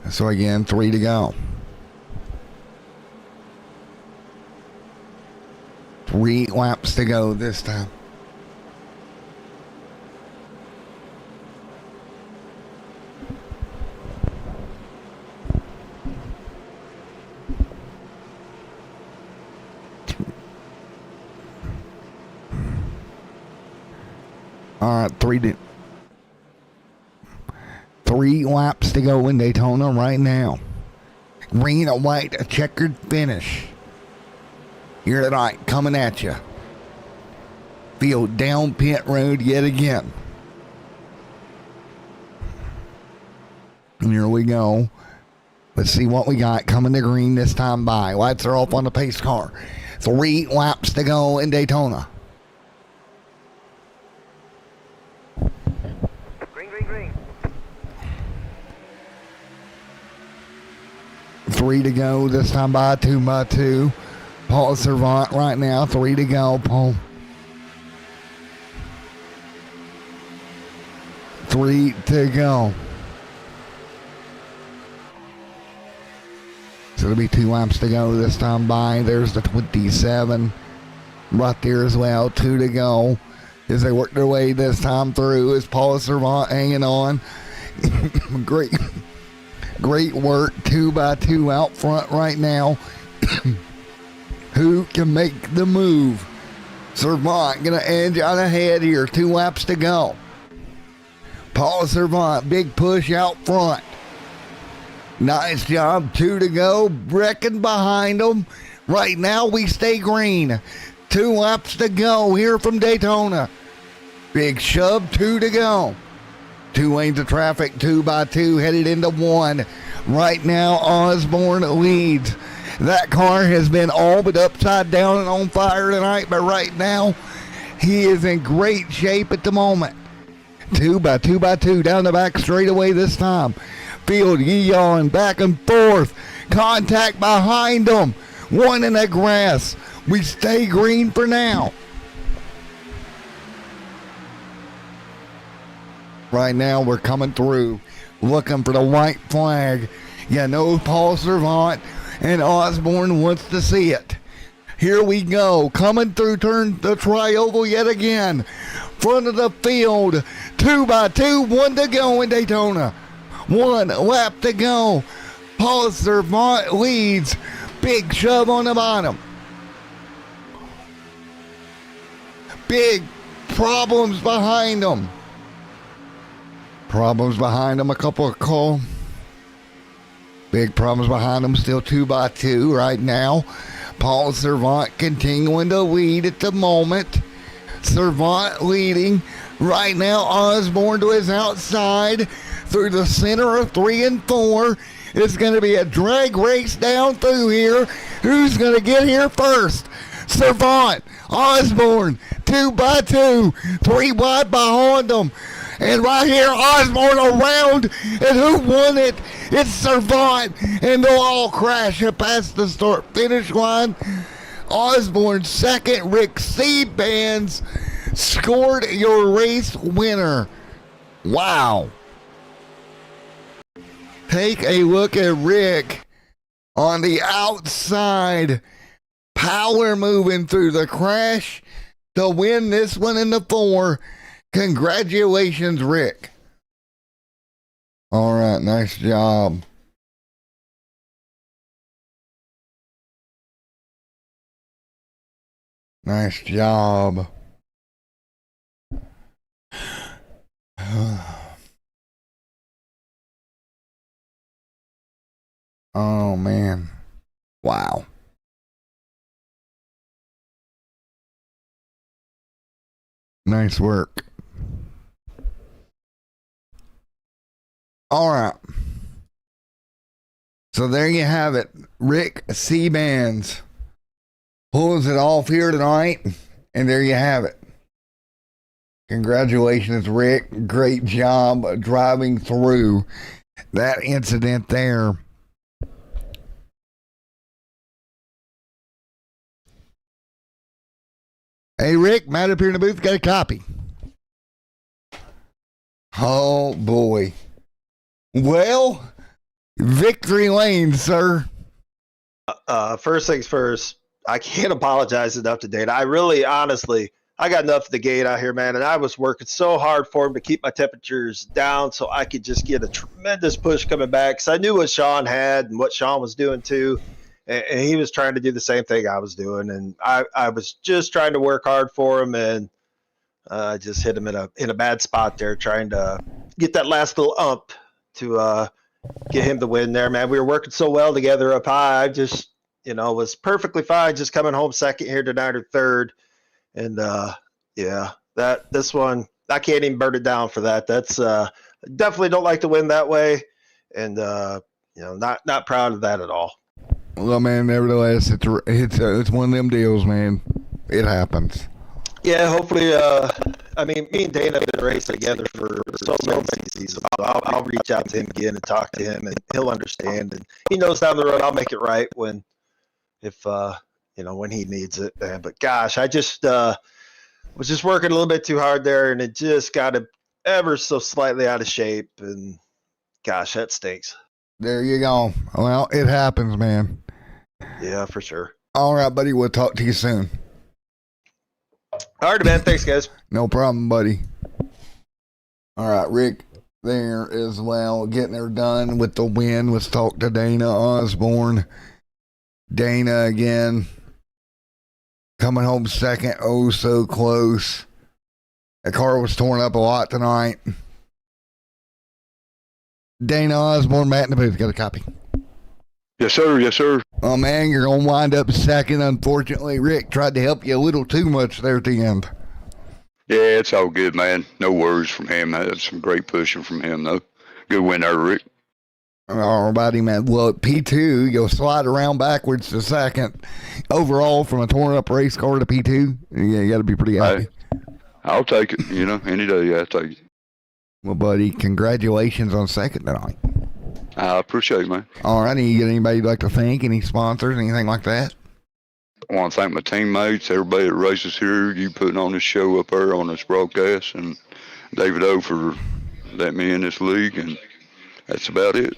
So again, 3 to go. 3 laps to go this time. All right, 3 laps to go in Daytona right now. Green and white, a checkered finish here tonight, coming at you. Field down pit road yet again. And here we go. Let's see what we got coming to green this time by. Lights are off on the pace car. 3 laps to go in Daytona. Green. 3 to go this time by 2 by 2. Paul Servant right now. 3 to go. Paul. 3 to go. So it'll be 2 laps to go this time by. There's the 27 right there as well. 2 to go as they work their way this time through. As Paul Servant hanging on. Great work. 2 by 2 out front right now. Who can make the move? Servant gonna edge out ahead here. 2 laps to go. Paul Servant, big push out front. Nice job. 2 to go. Brecken behind them. Right now we stay green. 2 laps to go here from Daytona. Big shove. 2 to go. 2 lanes of traffic. 2 by 2 headed into 1. Right now Osborne leads. That car has been all but upside down and on fire tonight, but right now he is in great shape at the moment. 2 by 2 by 2 down the back straightaway this time. Field yee-yawing back and forth. Contact behind them. 1 in the grass. We stay green for now. Right now we're coming through looking for the white flag. You know Paul Servant and Osborne wants to see it. Here we go. Coming through turn the tri-oval yet again. Front of the field. 2 by 2. 1 to go in Daytona. 1 lap to go. Paul Servant leads. Big shove on the bottom. Big problems behind them. A couple of call. Big problems behind them. Still 2 by 2 right now. Paul Servant continuing to lead at the moment. Servant leading. Right now Osborne to his outside. Through the center of 3 and 4. It's going to be a drag race down through here. Who's going to get here first? Servant, Osborne, 2 by 2, 3 wide behind them. And right here, Osborne around. And who won it? It's Servant. And they'll all crash past the start-finish line. Osborne second. Rick Seabands scored your race winner. Wow. Take a look at Rick on the outside. Power moving through the crash to win this one in the 4. Congratulations, Rick. All right, nice job. Nice job. Oh, man. Wow. Nice work. All right. So there you have it. Rick Seabands pulls it off here tonight. And there you have it. Congratulations, Rick. Great job driving through that incident there. Hey, Rick, Matt up here in the booth, got a copy. Oh, boy. Well, victory lane, sir. First things first, I can't apologize enough to Dana. I really, honestly, I got enough of the gate out here, man, and I was working so hard for him to keep my temperatures down so I could just get a tremendous push coming back, because I knew what Sean had and what Sean was doing too. And he was trying to do the same thing I was doing, and I was just trying to work hard for him, and just hit him in a bad spot there, trying to get that last little ump to get him the win there, man. We were working so well together up high. I just, was perfectly fine just coming home second here tonight or third, and Yeah, this one I can't even burn it down for that. That's definitely don't like to win that way, and not proud of that at all. Well, man, nevertheless, it's one of them deals, man. It happens. Yeah, hopefully. I mean, me and Dana have been racing together for so many seasons. I'll reach out to him again and talk to him, and he'll understand. And he knows down the road I'll make it right when he needs it. But gosh, I just was just working a little bit too hard there, and it just got it ever so slightly out of shape. And gosh, that stinks. There you go. Well, it happens, man. Yeah, for sure. All right, buddy. We'll talk to you soon. All right, man. Thanks, guys. No problem, buddy. All right, Rick there as well, getting her done with the win. Let's talk to Dana Osborne. Dana again, coming home second, oh so close. The car was torn up a lot tonight. Dana Osborne, Matt in the booth, got a copy. Yes, sir. Yes, sir. Oh, man, you're going to wind up second. Unfortunately, Rick tried to help you a little too much there at the end. Yeah, it's all good, man. No worries from him. That's some great pushing from him, though. Good win there, Rick. All righty, man. Well, at P2, you'll slide around backwards to second. Overall, from a torn-up race car to P2, yeah, you got to be pretty happy. I'll take it, any day. I'll take it. Well, buddy, congratulations on second tonight. I appreciate it, man. All righty, you got anybody you'd like to thank? Any sponsors, anything like that? I want to thank my teammates, everybody that races here, you putting on this show up there on this broadcast, and David O for letting me in this league, and that's about it.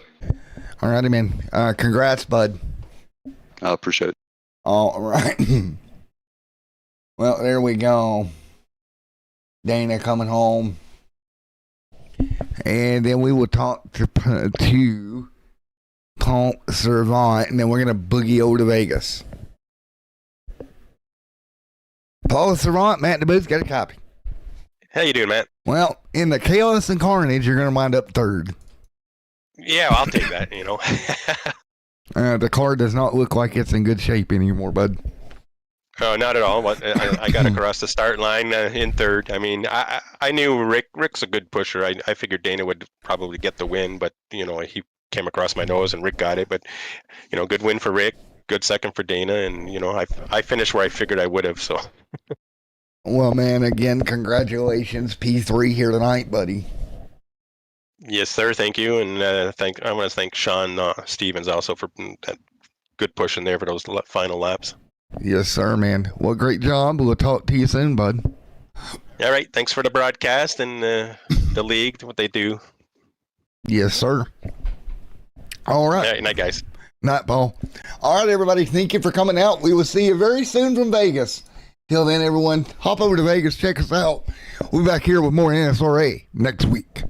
All righty, man. Congrats, bud. I appreciate it. All right. Well, there we go. Dana coming home. And then we will talk to Paul Servant, and then we're going to boogie over to Vegas. Paul Servant, Matt in the booth, got a copy. How you doing, Matt? Well, in the chaos and carnage, you're going to wind up third. Yeah, well, I'll take that, The car does not look like it's in good shape anymore, bud. Oh, not at all. I got across the start line in third. I mean, I knew Rick's a good pusher. I figured Dana would probably get the win, but, he came across my nose and Rick got it. But, good win for Rick, good second for Dana, and, I finished where I figured I would have, so. Well, man, again, congratulations. P3 here tonight, buddy. Yes, sir. Thank you. And I want to thank Sean Stevens also for that good push in there for those final laps. Yes, sir, man. Well, great job. We'll talk to you soon, bud. All right. Thanks for the broadcast and the league, what they do. Yes, sir. All right. All right. Night, guys. Night, Paul. All right, everybody. Thank you for coming out. We will see you very soon from Vegas. Till then, everyone, hop over to Vegas. Check us out. We'll be back here with more NSRA next week.